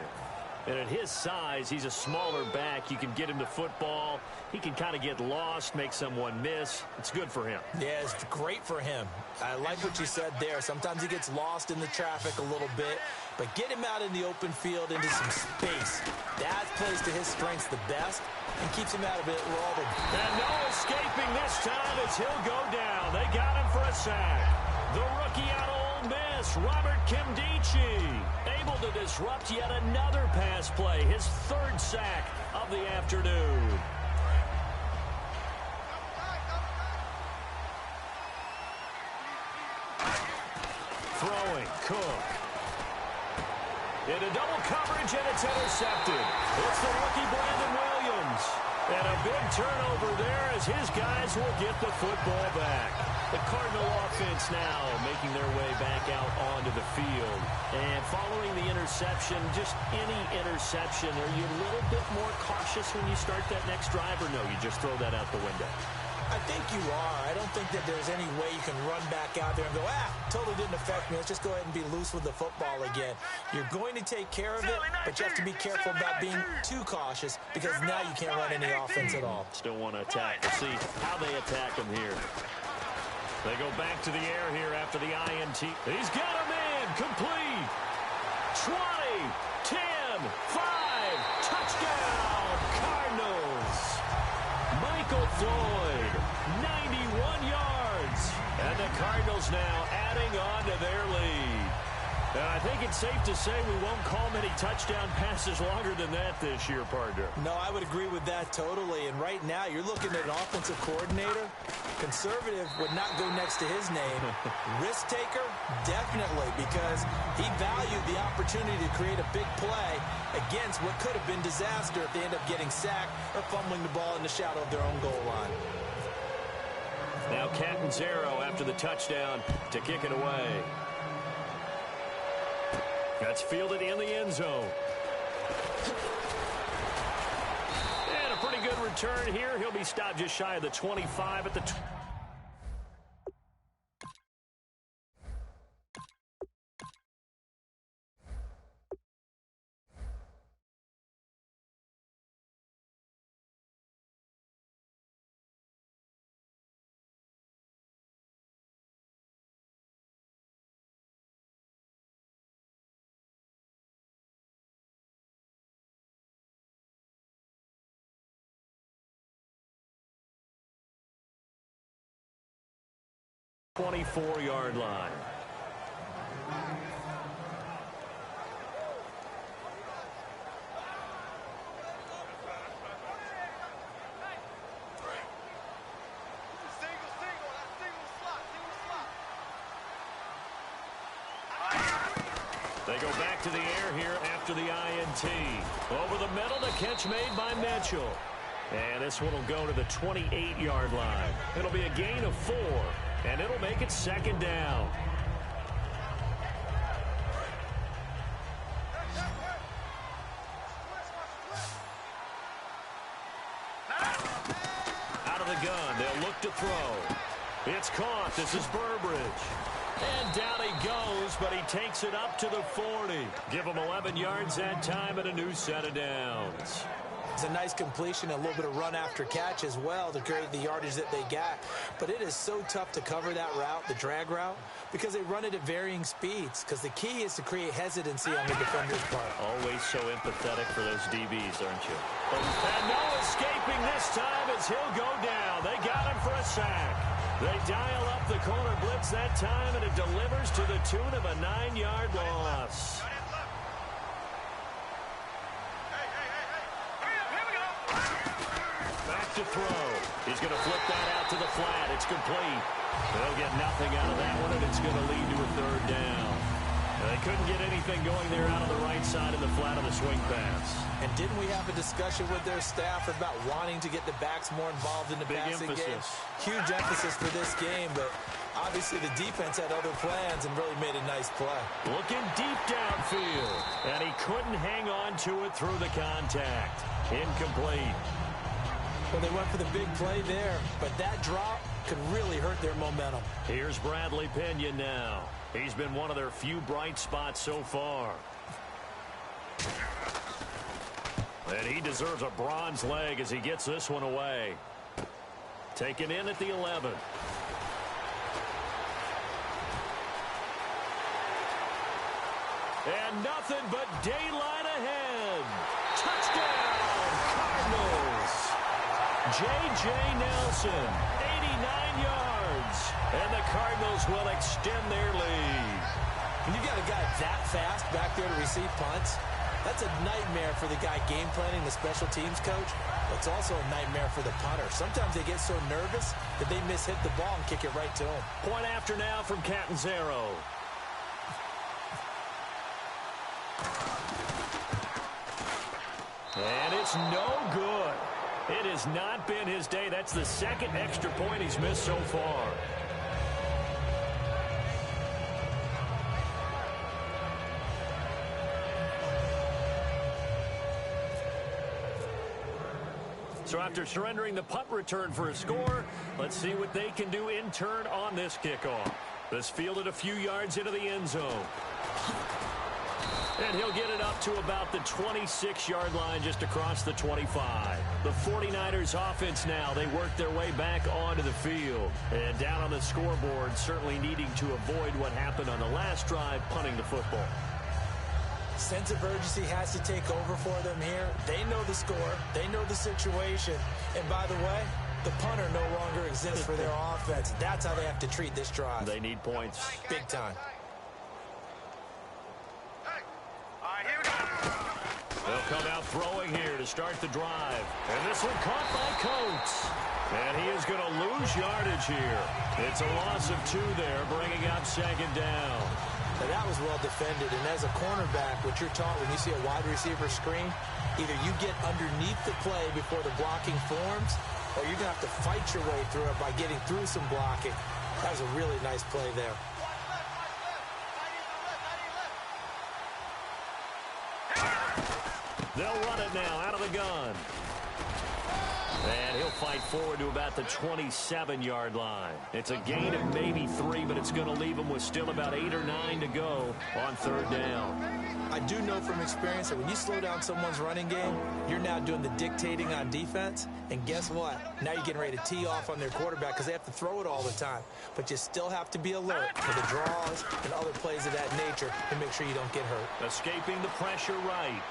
And at his size, he's a smaller back. You can get him to football. He can kind of get lost, make someone miss. It's good for him. Yeah, it's great for him. I like what you said there. Sometimes he gets lost in the traffic a little bit, but get him out in the open field into some space. That plays to his strengths the best and keeps him out of it all the... And no escaping this time as he'll go down. They got him for a sack. The rookie out of Ole Miss, Robert Kimdichie, able to disrupt yet another pass play, his 3rd sack of the afternoon. Throwing, Cook. Into double coverage, and it's intercepted. It's the rookie Brandon Williams. And a big turnover there as his guys will get the football back. The Cardinal offense now making their way back out onto the field. And following the interception, just any interception, are you a little bit more cautious when you start that next drive, or no, you just throw that out the window? I think you are. I don't think that there's any way you can run back out there and go, totally didn't affect me. Let's just go ahead and be loose with the football again. You're going to take care of it, but you have to be careful about being too cautious because now you can't run any offense at all. Still want to attack. We'll see how they attack them here. They go back to the air here after the INT. He's got him in. Complete. 20, 10, 5. Touchdown, Cardinals. Michael Floyd, yards. And the Cardinals now adding on to their lead. And I think it's safe to say we won't call many touchdown passes longer than that this year, partner. No, I would agree with that totally. And right now, you're looking at an offensive coordinator. Conservative would not go next to his name. Risk taker, definitely, because he valued the opportunity to create a big play against what could have been disaster if they end up getting sacked or fumbling the ball in the shadow of their own goal line. Now Catanzaro after the touchdown to kick it away. That's fielded in the end zone. And a pretty good return here. He'll be stopped just shy of the 25 at the 24-yard line. They go back to the air here after the INT. Over the middle, the catch made by Mitchell. And this one will go to the 28-yard line. It'll be a gain of 4. And it'll make it second down. Out of the gun, they'll look to throw. It's caught. This is Burbridge. And down he goes, but he takes it up to the 40. Give him 11 yards that time and a new set of downs. It's a nice completion, a little bit of run after catch as well to create the yardage that they got. But it is so tough to cover that route, the drag route, because they run it at varying speeds. Because the key is to create hesitancy on the defender's part. Always so empathetic for those DBs, aren't you? And no escaping this time as he'll go down. They got him for a sack. They dial up the corner blitz that time, and it delivers to the tune of a 9-yard loss. To throw. He's going to flip that out to the flat. It's complete. They'll get nothing out of that one, and it's going to lead to a third down. They couldn't get anything going there out on the right side of the flat of the swing pass. And didn't we have a discussion with their staff about wanting to get the backs more involved in the passing game? Huge emphasis for this game, but obviously the defense had other plans and really made a nice play. Looking deep downfield, and he couldn't hang on to it through the contact. Incomplete. Well, they went for the big play there, but that drop could really hurt their momentum. Here's Bradley Pena now. He's been one of their few bright spots so far. And he deserves a bronze leg as he gets this one away. Taken in at the 11. And nothing but daylight ahead. Touchdown, Cardinals. J.J. Nelson, 89 yards. And the Cardinals will extend their lead. When you got a guy that fast back there to receive punts, that's a nightmare for the guy game planning, the special teams coach. It's also a nightmare for the punter. Sometimes they get so nervous that they mishit the ball and kick it right to him. Point after now from Catanzaro. And it's no good. It has not been his day. That's the second extra point he's missed so far. So after surrendering the punt return for a score, let's see what they can do in turn on this kickoff. This fielded a few yards into the end zone. And he'll get it up to about the 26-yard line just across the 25. The 49ers offense now, they work their way back onto the field. And down on the scoreboard, certainly needing to avoid what happened on the last drive, punting the football. Sense of urgency has to take over for them here. They know the score. They know the situation. And by the way, The punter no longer exists for their offense. That's how they have to treat this drive. They need points. Big time. All right, here we go. They'll come out throwing here to start the drive. And this one caught by Coates. And he is going to lose yardage here. It's a loss of 2 there, bringing up second down. Now that was well defended, and as a cornerback, what you're taught when you see a wide receiver screen, either you get underneath the play before the blocking forms, or you're going to have to fight your way through it by getting through some blocking. That was a really nice play there. They'll run it now out of the gun. And he'll fight forward to about the 27-yard line. It's a gain of maybe 3, but it's going to leave him with still about 8 or 9 to go on third down. I do know from experience that when you slow down someone's running game, you're now doing the dictating on defense. And guess what? Now you're getting ready to tee off on their quarterback because they have to throw it all the time. But you still have to be alert for the draws and other plays of that nature to make sure you don't get hurt. Escaping the pressure right.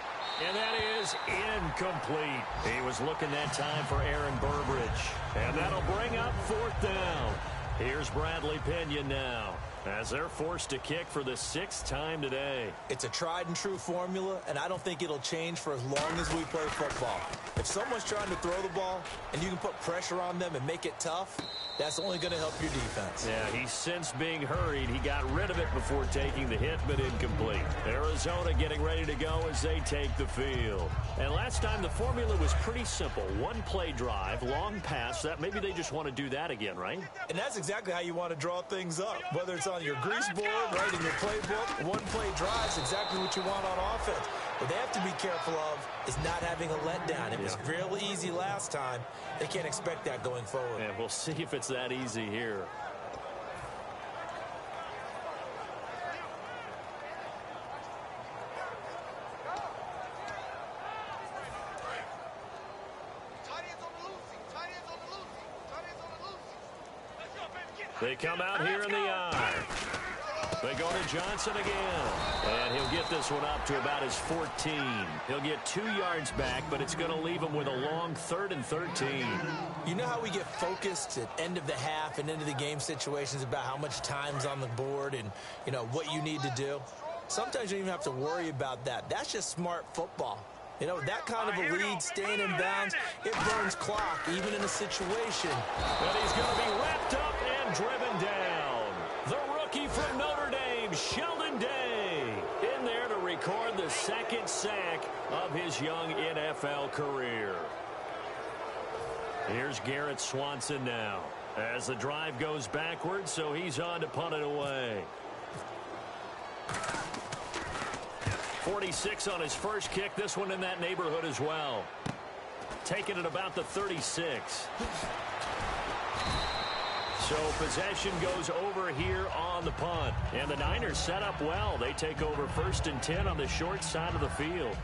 And that is incomplete. He was looking that time for Aaron Burbridge. And that'll bring up 4th down. Here's Bradley Pinion now, as they're forced to kick for the 6th time today. It's a tried-and-true formula, and I don't think it'll change for as long as we play football. If someone's trying to throw the ball and you can put pressure on them and make it tough, that's only going to help your defense. Yeah, he's since being hurried. He got rid of it before taking the hit, but incomplete. Arizona getting ready to go as they take the field. And last time the formula was pretty simple. 1 play drive, long pass. That maybe they just want to do that again, right? And that's exactly how you want to draw things up. Whether it's on your grease board, right, in your playbook, 1 play drive is exactly what you want on offense. What they have to be careful of is not having a letdown. It was real easy last time. They can't expect that going forward. And we'll see if it's that easy here. They come out here in the eye. They go to Johnson again. And he'll get this one up to about his 14. He'll get 2 yards back, but it's going to leave him with a long 3rd and 13. You know how we get focused at end of the half and into the game situations about how much time's on the board and, you know, what you need to do? Sometimes you don't even have to worry about that. That's just smart football. You know, that kind of a lead, staying in bounds, it burns clock, even in a situation. But he's going to be wrapped up and driven down. The rookie from Notre Dame, Sheldon Day, in there to record the 2nd sack of his young NFL career. Here's Garrett Swanson now, as the drive goes backwards, so he's on to punt it away. 46 on his first kick. This one in that neighborhood as well. Taking it about the 36. So possession goes over here on the punt. And the Niners set up well. They take over 1st and 10 on the short side of the field.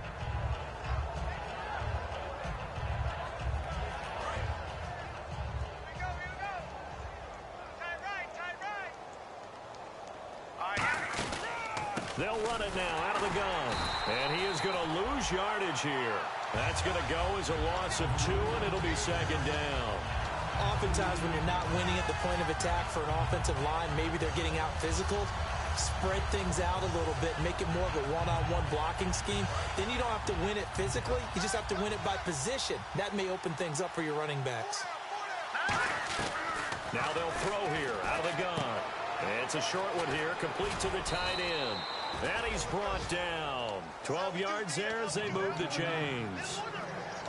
They'll run it now out of the gun. And he is going to lose yardage here. That's going to go as a loss of 2, and it'll be 2nd down. Oftentimes when you're not winning at the point of attack for an offensive line, maybe they're getting out physical, spread things out a little bit, make it more of a one-on-one blocking scheme. Then you don't have to win it physically. You just have to win it by position. That may open things up for your running backs. Now they'll throw here out of the gun. It's a short one here, complete to the tight end. And he's brought down. 12 yards there as they move the chains.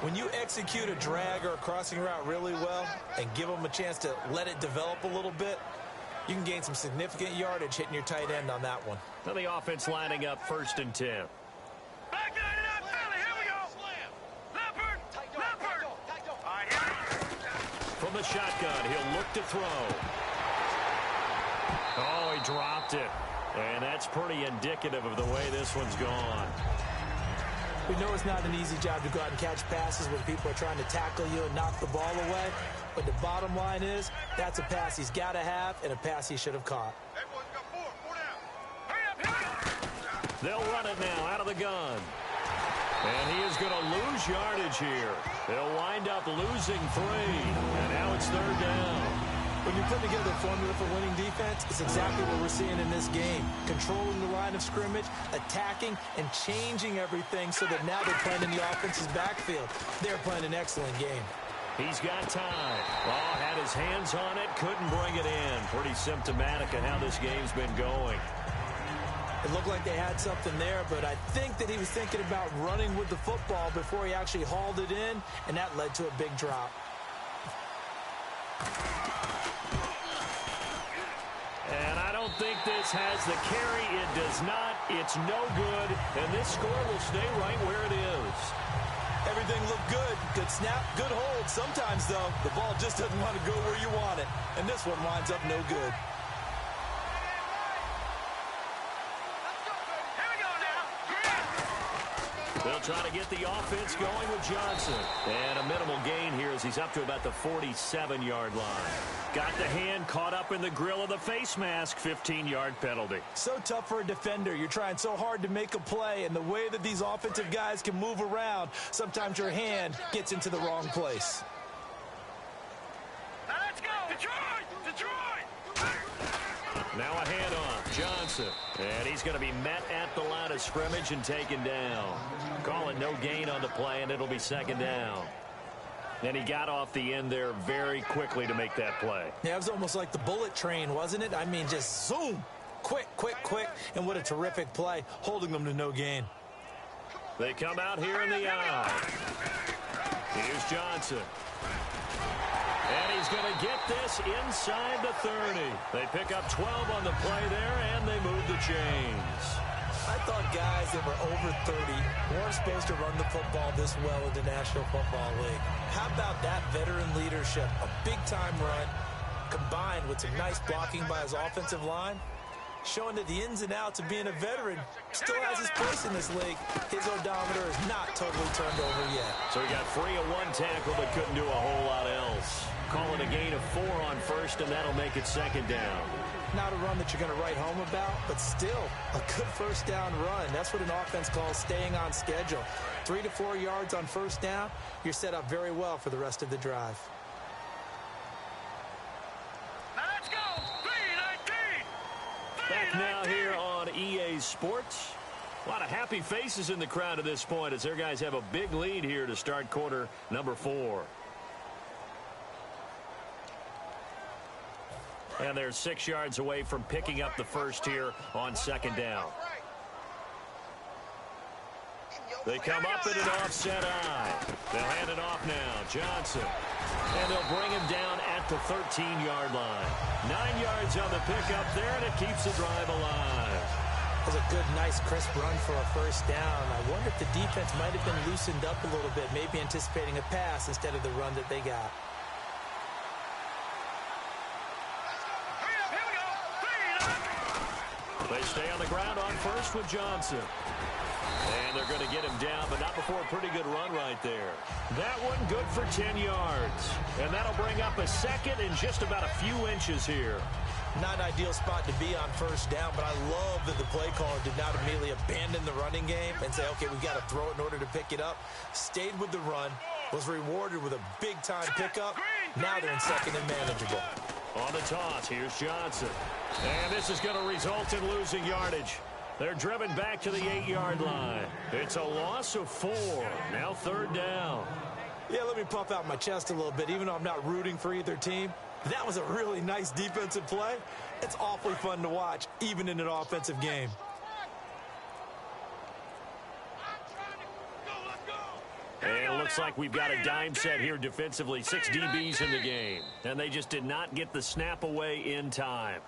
When you execute a drag or a crossing route really well and give them a chance to let it develop a little bit, you can gain some significant yardage hitting your tight end on that one. Now the offense lining up 1st and 10. Back it up, here we go. Leopard. All right, here. From the shotgun, he'll look to throw. Oh, he dropped it. And that's pretty indicative of the way this one's gone. We know it's not an easy job to go out and catch passes when people are trying to tackle you and knock the ball away. But the bottom line is, that's a pass he's got to have and a pass he should have caught. Everyone's got 4 down. Hurry up. They'll run it now out of the gun. And he is going to lose yardage here. They'll wind up losing 3. And now it's third down. When you put together a formula for winning defense, it's exactly what we're seeing in this game. Controlling the line of scrimmage, attacking, and changing everything so that now they're playing in the offense's backfield. They're playing an excellent game. He's got time. Oh, had his hands on it, couldn't bring it in. Pretty symptomatic of how this game's been going. It looked like they had something there, but I think that he was thinking about running with the football before he actually hauled it in, and that led to a big drop. And I don't think this has the carry. It does not. It's no good. And this score will stay right where it is. Everything looked good. Good snap, good hold. Sometimes, though, the ball just doesn't want to go where you want it. And this one winds up no good. They'll try to get the offense going with Johnson. And a minimal gain here as he's up to about the 47-yard line. Got the hand caught up in the grill of the face mask. 15-yard penalty. So tough for a defender. You're trying so hard to make a play, and the way that these offensive guys can move around, sometimes your hand gets into the wrong place. Now let's go! Detroit! Detroit! Now a handoff. Johnson. And he's going to be met at the line of scrimmage and taken down. Call it no gain on the play, and it'll be second down. And he got off the end there very quickly to make that play. Yeah, it was almost like the bullet train, wasn't it? I mean, just zoom. Quick, quick, quick. And what a terrific play, holding them to no gain. They come out here in the eye. Here's Johnson. And he's going to get this inside the 30. They pick up 12 on the play there, and they move the chains. I thought guys that were over 30 weren't supposed to run the football this well in the National Football League. How about that veteran leadership? A big-time run combined with some nice blocking by his offensive line, showing that the ins and outs of being a veteran still has his place in this league. His odometer is not totally turned over yet. So he got free of one tackle but couldn't do a whole lot else. Call it a gain of 4 on first, and that'll make it second down. Not a run that you're going to write home about, but still a good first down run. That's what an offense calls staying on schedule. 3 to 4 yards on first down, you're set up very well for the rest of the drive. Now let's go! 3-19! Back now here on EA Sports. A lot of happy faces in the crowd at this point as their guys have a big lead here to start quarter number 4. And they're 6 yards away from picking up the first here on second down. They come up in an offset eye. They'll hand it off now. Johnson. And they'll bring him down at the 13-yard line. 9 yards on the pickup there, and it keeps the drive alive. That was a good, nice, crisp run for a first down. I wonder if the defense might have been loosened up a little bit, maybe anticipating a pass instead of the run that they got. They stay on the ground on first with Johnson. And they're going to get him down, but not before a pretty good run right there. That one good for 10 yards. And that'll bring up a second in just about a few inches here. Not an ideal spot to be on first down, but I love that the play caller did not immediately abandon the running game and say, okay, we've got to throw it in order to pick it up. Stayed with the run, was rewarded with a big-time pickup. Now they're in second and manageable. On the toss, here's Johnson. And this is going to result in losing yardage. They're driven back to the 8-yard line. It's a loss of 4. Now third down. Yeah, let me puff out my chest a little bit, even though I'm not rooting for either team. That was a really nice defensive play. It's awfully fun to watch, even in an offensive game. And it looks like we've got a dime set here defensively. 6 DBs in the game. And they just did not get the snap away in time.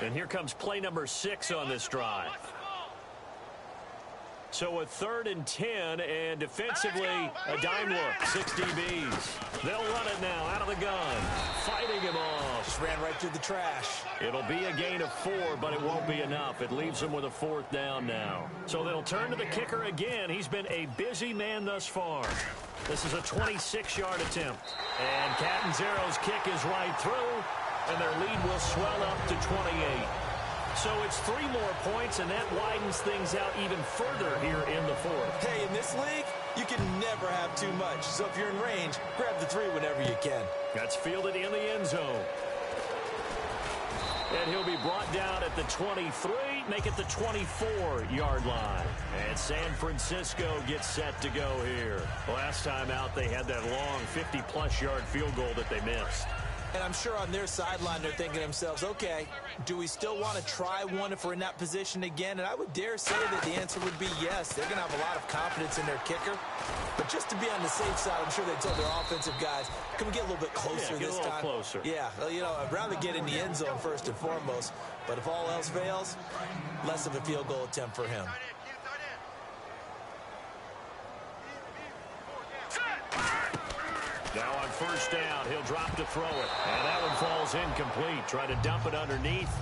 And here comes play number 6 on this drive. So a 3rd and 10, and defensively, a dime look, 6 DBs. They'll run it now, out of the gun, fighting him off. Just ran right through the trash. It'll be a gain of 4, but it won't be enough. It leaves them with a 4th down now. So they'll turn to the kicker again. He's been a busy man thus far. This is a 26-yard attempt. And Catanzaro's kick is right through, and their lead will swell up to 28. So it's 3 more points, and that widens things out even further here in the 4th. Hey, in this league, you can never have too much. So if you're in range, grab the 3 whenever you can. That's fielded in the end zone. And he'll be brought down at the 23, make it the 24-yard line. And San Francisco gets set to go here. Last time out, they had that long 50-plus yard field goal that they missed. And I'm sure on their sideline, they're thinking to themselves, okay, do we still want to try one if we're in that position again? And I would dare say that the answer would be yes. They're going to have a lot of confidence in their kicker. But just to be on the safe side, I'm sure they told their offensive guys, can we get a little bit closer this time? Closer. Yeah, well, you know, I'd rather get in the end zone first and foremost. But if all else fails, less of a field goal attempt for him. Now on 1st down, he'll drop to throw it. And that one falls incomplete. Try to dump it underneath.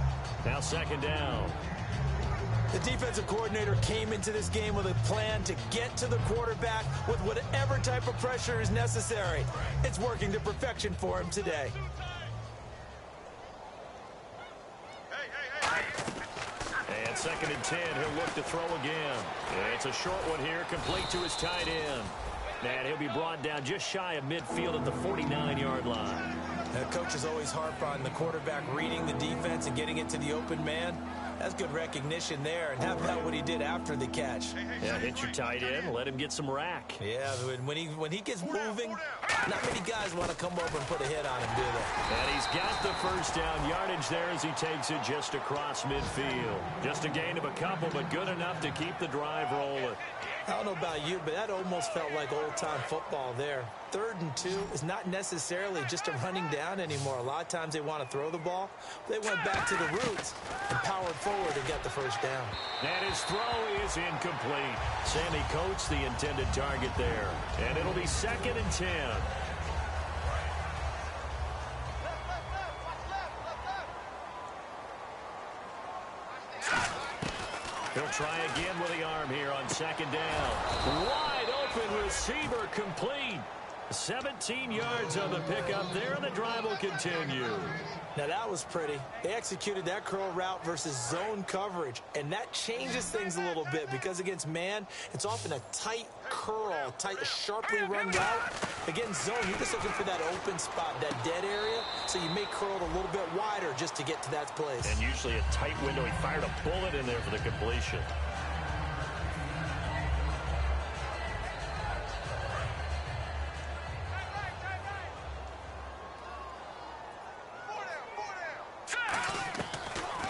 Now 2nd down. The defensive coordinator came into this game with a plan to get to the quarterback with whatever type of pressure is necessary. It's working to perfection for him today. And 2nd and 10, he'll look to throw again. And it's a short one here, complete to his tight end. And he'll be brought down just shy of midfield at the 49-yard line. Now, coaches always harp on the quarterback reading the defense and getting it to the open man. That's good recognition there. And how about what he did after the catch? Yeah, hit your tight end, let him get some rack. Yeah, when he gets moving, not many guys want to come over and put a hit on him, do they? And he's got the 1st down yardage there as he takes it just across midfield. Just a gain of a couple, but good enough to keep the drive rolling. I don't know about you, but that almost felt like old-time football there. 3rd and 2 is not necessarily just a running down anymore. A lot of times they want to throw the ball. They went back to the roots and powered forward and got the 1st down. And his throw is incomplete. Sammy Coates, the intended target there. And it'll be 2nd and 10. He'll try again with the arm here on 2nd down. Wide open receiver complete. 17 yards on the pickup there, and the drive will continue. Now, that was pretty. They executed that curl route versus zone coverage, and that changes things a little bit because against man, it's often a tight curl, sharply run route. Against zone, you're just looking for that open spot, that dead area, so you may curl it a little bit wider just to get to that place. And usually a tight window. He fired a bullet in there for the completion.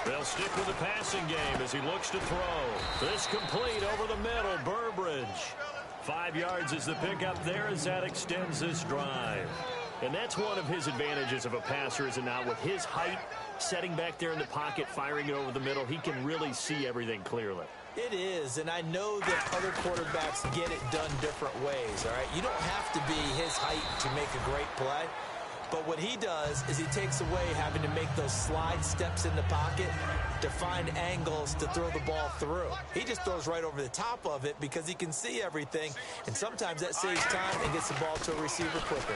They'll stick with the passing game as he looks to throw. This complete over the middle. Burbridge. 5 yards is the pickup there as that extends this drive. And that's one of his advantages of a passer, is it not? With his height, setting back there in the pocket, firing it over the middle, he can really see everything clearly. It is, and I know that other quarterbacks get it done different ways, all right? You don't have to be his height to make a great play. But what he does is he takes away having to make those slide steps in the pocket to find angles to throw the ball through. He just throws right over the top of it because he can see everything, and sometimes that saves time and gets the ball to a receiver quicker.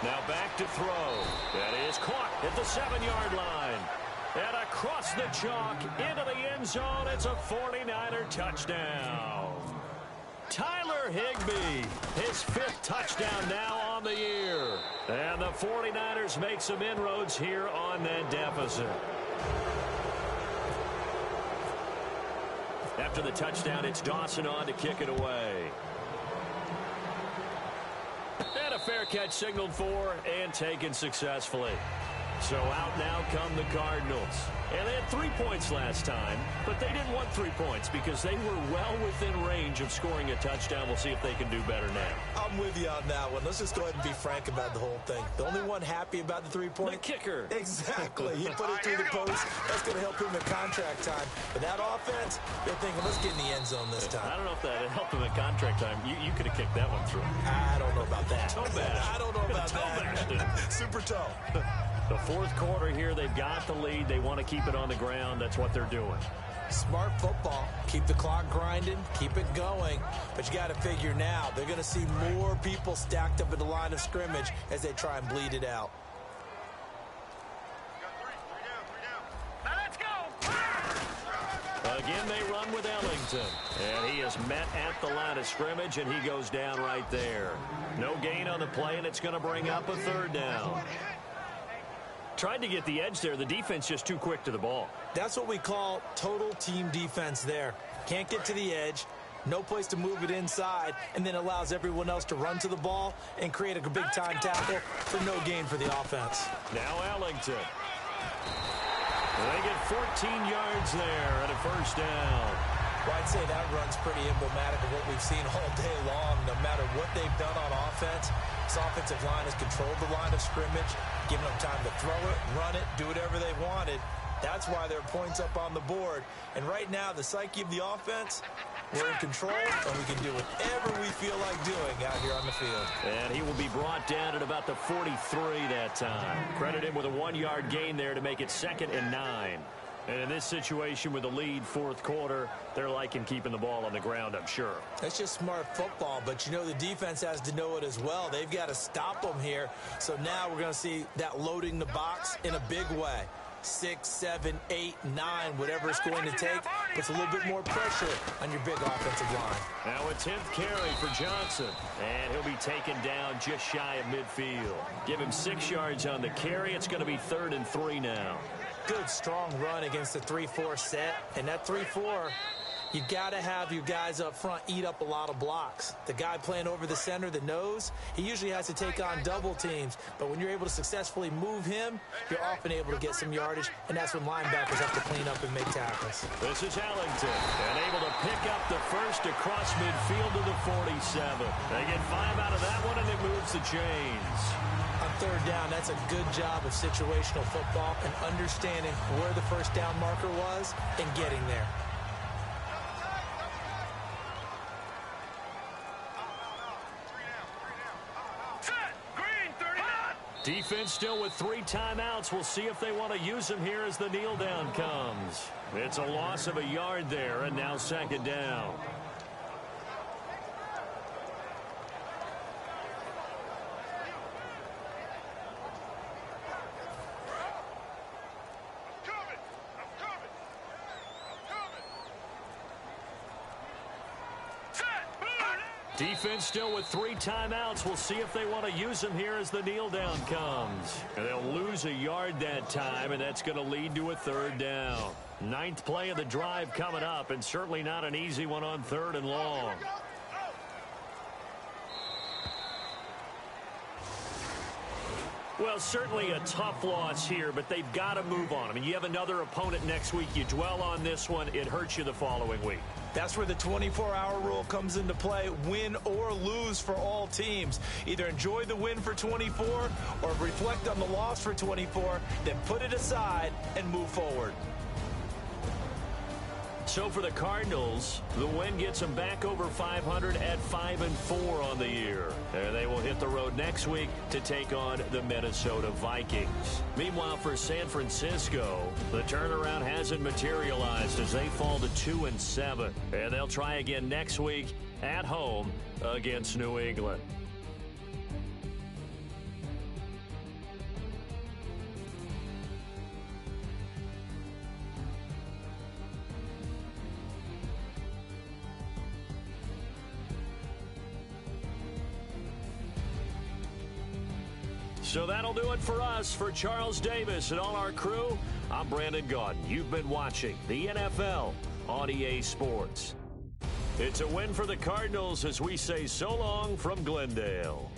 Now back to throw. That is caught at the 7-yard line. And across the chalk into the end zone, it's a 49er touchdown. Tyler Higbee, his 5th touchdown now on the year. And the 49ers make some inroads here on that deficit. After the touchdown, it's Dawson on to kick it away. And a fair catch signaled for and taken successfully. So out now come the Cardinals. And they had 3 points last time, but they didn't want 3 points because they were well within range of scoring a touchdown. We'll see if they can do better now. I'm with you on that one. Let's just go ahead and be frank about the whole thing. The only one happy about the 3-point. The kicker. Exactly. He put it through the post. That's going to help him in contract time. But that offense, they're thinking, let's get in the end zone this time. I don't know if that helped him in contract time. You could have kicked that one through. I don't know about that. Toe bash. I don't know about that. Super toe. The fourth quarter here, they've got the lead. They want to keep it on the ground. That's what they're doing. Smart football. Keep the clock grinding. Keep it going. But you got to figure now, they're going to see more people stacked up at the line of scrimmage as they try and bleed it out. Now let's go. Again, they run with Ellington. And he is met at the line of scrimmage, and he goes down right there. No gain on the play, and it's going to bring up a third down. Tried to get the edge there. The defense just too quick to the ball. That's what we call total team defense there. Can't get to the edge, no place to move it inside, and then allows everyone else to run to the ball and create a big-time tackle for no gain for the offense. Now Ellington. They get 14 yards there and a first down. Well, I'd say that run's pretty emblematic of what we've seen all day long. No matter what they've done on offense, this offensive line has controlled the line of scrimmage, given them time to throw it, run it, do whatever they wanted. That's why there are points up on the board. And right now, the psyche of the offense, we're in control, and we can do whatever we feel like doing out here on the field. And he will be brought down at about the 43 that time. Credit him with a 1-yard gain there to make it 2nd and 9. And in this situation with the lead fourth quarter, they're liking keeping the ball on the ground, I'm sure. That's just smart football, but you know the defense has to know it as well. They've got to stop them here. So now we're going to see that loading the box in a big way. 6, 7, 8, 9, whatever it's going to take, puts a little bit more pressure on your big offensive line. Now a 10th carry for Johnson, and he'll be taken down just shy of midfield. Give him 6 yards on the carry. It's going to be 3rd and 3 now. Good, strong run against the 3-4 set, and that 3-4, you got to have your guys up front eat up a lot of blocks. The guy playing over the center, the nose, he usually has to take on double teams. But when you're able to successfully move him, you're often able to get some yardage, and that's when linebackers have to clean up and make tackles. This is Ellington, and able to pick up the first across midfield to the 47. They get 5 out of that one, and it moves the chains. On 3rd down, that's a good job of situational football and understanding where the first down marker was and getting there. Defense still with 3 timeouts. We'll see if they want to use them here as the kneel down comes. It's a loss of a yard there, and now 2nd down. Defense still with 3 timeouts. We'll see if they want to use them here as the kneel down comes. And they'll lose a yard that time, and that's going to lead to a 3rd down. 9th play of the drive coming up, and certainly not an easy one on 3rd and long. Well, certainly a tough loss here, but they've got to move on. I mean, you have another opponent next week. You dwell on this one, it hurts you the following week. That's where the 24-hour rule comes into play, win or lose for all teams. Either enjoy the win for 24 or reflect on the loss for 24, then put it aside and move forward. So for the Cardinals, the win gets them back over 500 at 5-4 on the year. And they will hit the road next week to take on the Minnesota Vikings. Meanwhile, for San Francisco, the turnaround hasn't materialized as they fall to 2-7. And they'll try again next week at home against New England. So that'll do it for us. For Charles Davis and all our crew, I'm Brandon Gaudin. You've been watching the NFL on EA Sports. It's a win for the Cardinals as we say so long from Glendale.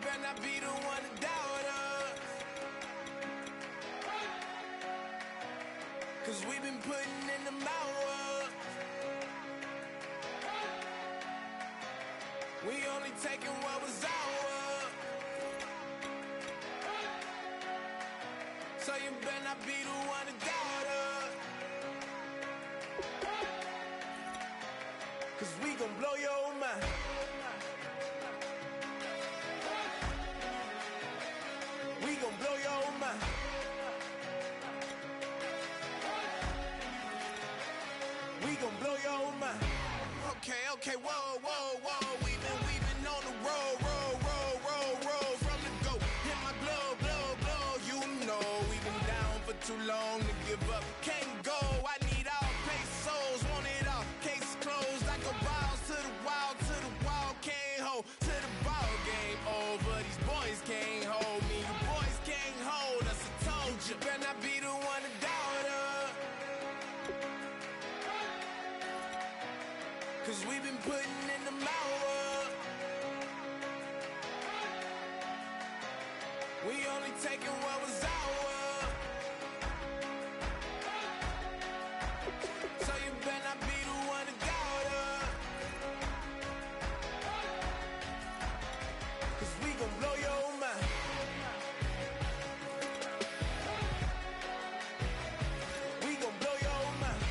better not be the one to doubt us. 'Cause we've been putting in the hours. We only taking what was ours. So you better not be the one to doubt us. 'Cause we gon' blow your mind. We gon' blow your mind. We gon' blow your mind. Okay, whoa. We've been on the road from the go. Hit my blow. You know we've been down for too long to give up. Can't go. I need all pesos, want it all. Case closed. I go balls to the wall. Can't hold to the ball game over. These boys can't hold me. You boys can't hold us. I told you. Better not be the one to doubt us. 'Cause we've been putting in the hours. We only taking what was ours. So you better not be the one to doubt us. 'Cause we gon' blow your mind. We gon' blow your mind.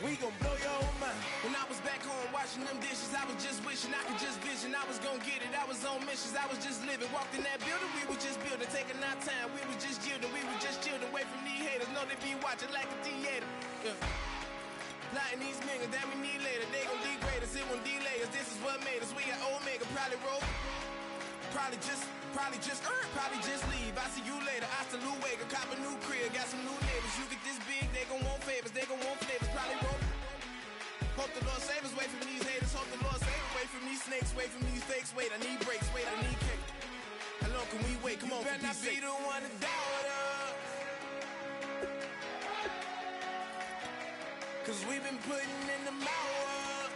We gon' blow your mind. When I was back home washing them dishes, I was just wishing I could just vision. I was gon' get it. I was on missions. I was just living. Walked in that building, we were just building, taking our time. We were just yielding. We were just chilling. Away from these haters. Know they be watching like a theater. Yeah. Plotting these niggas that we need later. They gon' degrade us. It won't delay us. This is what made us. We got Omega. Probably roll. Probably just leave. I see you later. I salute Wake. Cop a new crib. Got some new neighbors. You get this big, they gon' want favors. They gon' want flavors. Probably roll. Hope the Lord save us. Wait from these haters. Hope the Lord save us. Wait from these snakes. Wait from these fakes. Wait, I need breaks. Wait, I need cake. How long can we wait? Come on, better not be the one to doubt us. 'Cause we've been putting in the hours.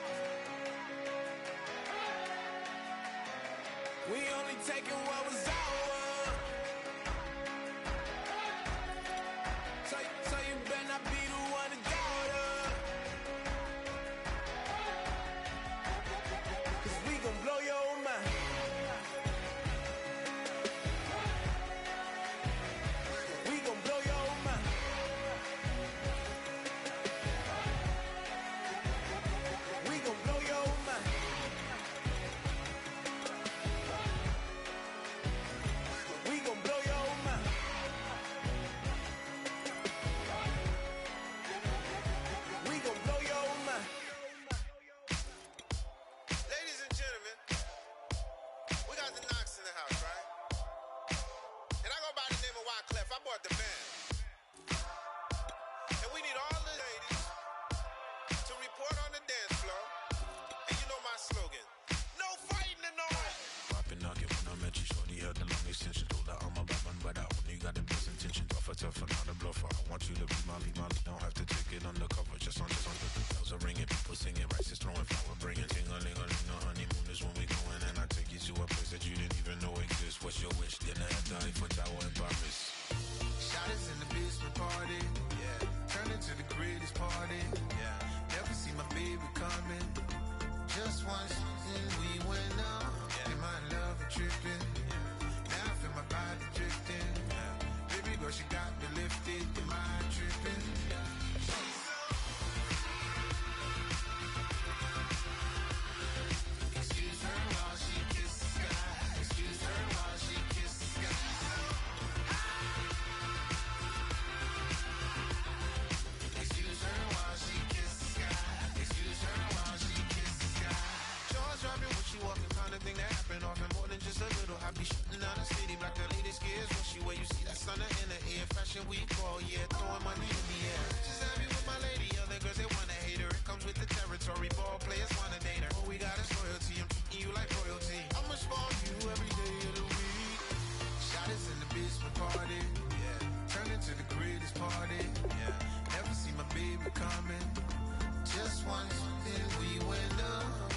We only taking what was ours. So you better not be the one to doubt us. 'Cause we gon' blow your mind. We gon' blow your mind. We gon' blow your mind. We gon' blow your mind. We gon' blow your mind. Ladies and gentlemen, we got the Knox in the house, right? And I go by the name of Wyclef. I bought the band. And we need all the ladies to report on the dance floor. And you know my slogan, no fighting in no way. Poppin' nugget when I met you, shorty had the long extension. Told her I'm a bad man, but I only got the best intention. Tougher, not a bluffer. I want you to be Molly. Don't have to take it undercover. Just on the bells are ringing, people singing, rice is throwing, flower bringing. Ting-a-ling-a-ling, the honeymoon is when we going. And I take you to a place that you didn't even know exists. What's your wish? Dinner at the Eiffel Tower in Paris. Shot us in the basement party, yeah. Turn into the greatest party, yeah. Never see my baby coming. Just once, and we went up. Yeah. In my love tripping, yeah. Now I feel my body drifting, yeah. Baby girl, she got me lifted. Your mind tripping, yeah. Excuse her while she kisses the sky. Excuse her while she kisses the sky. Excuse her while she kisses the sky. Excuse her while she kisses the sky. Jaws dropping when she walking, kind of thing that happen often. More than just a little. I be shooting down the city, black the latest gears. When she wear, you see that sun in the air. Fashion week all year, throwing money in the air. She's happy with my lady. Other girls they wanna hate her. It comes with the territory. Ball players wanna date her. All we got is loyalty. I'm treating you like royalty. I'ma spoil you every day of the week. Shot us in the basement party, yeah. Turn into the greatest party, yeah. Never see my baby coming. Just once, then we went up.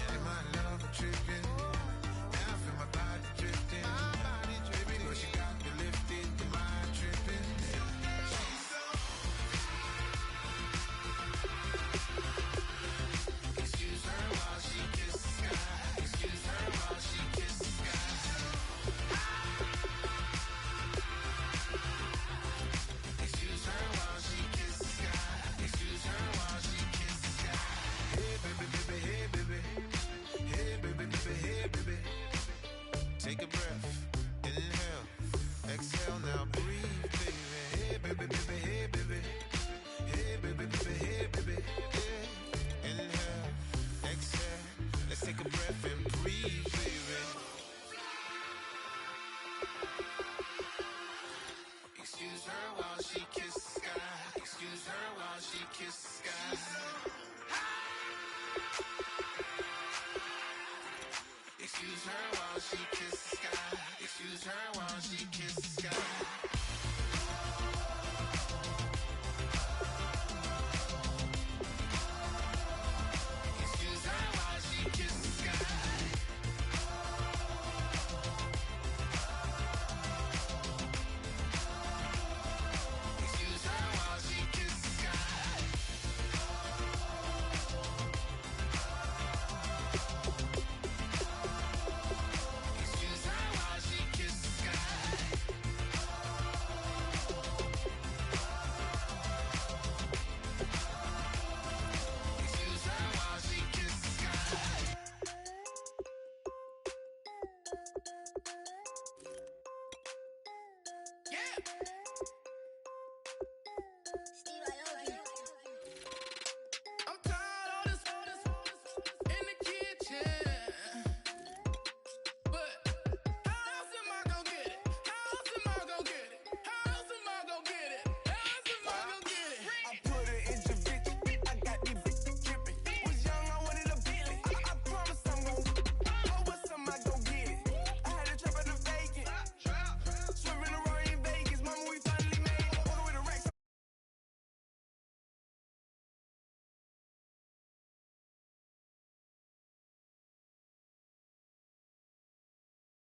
she kissed the sky. Excuse her while she kissed the sky. Excuse her while she kissed the sky. Excuse her while she kissed the sky. Excuse her while she kissed the sky. Excuse her while she kissed the sky. Excuse her while she kissed the sky. Yeah.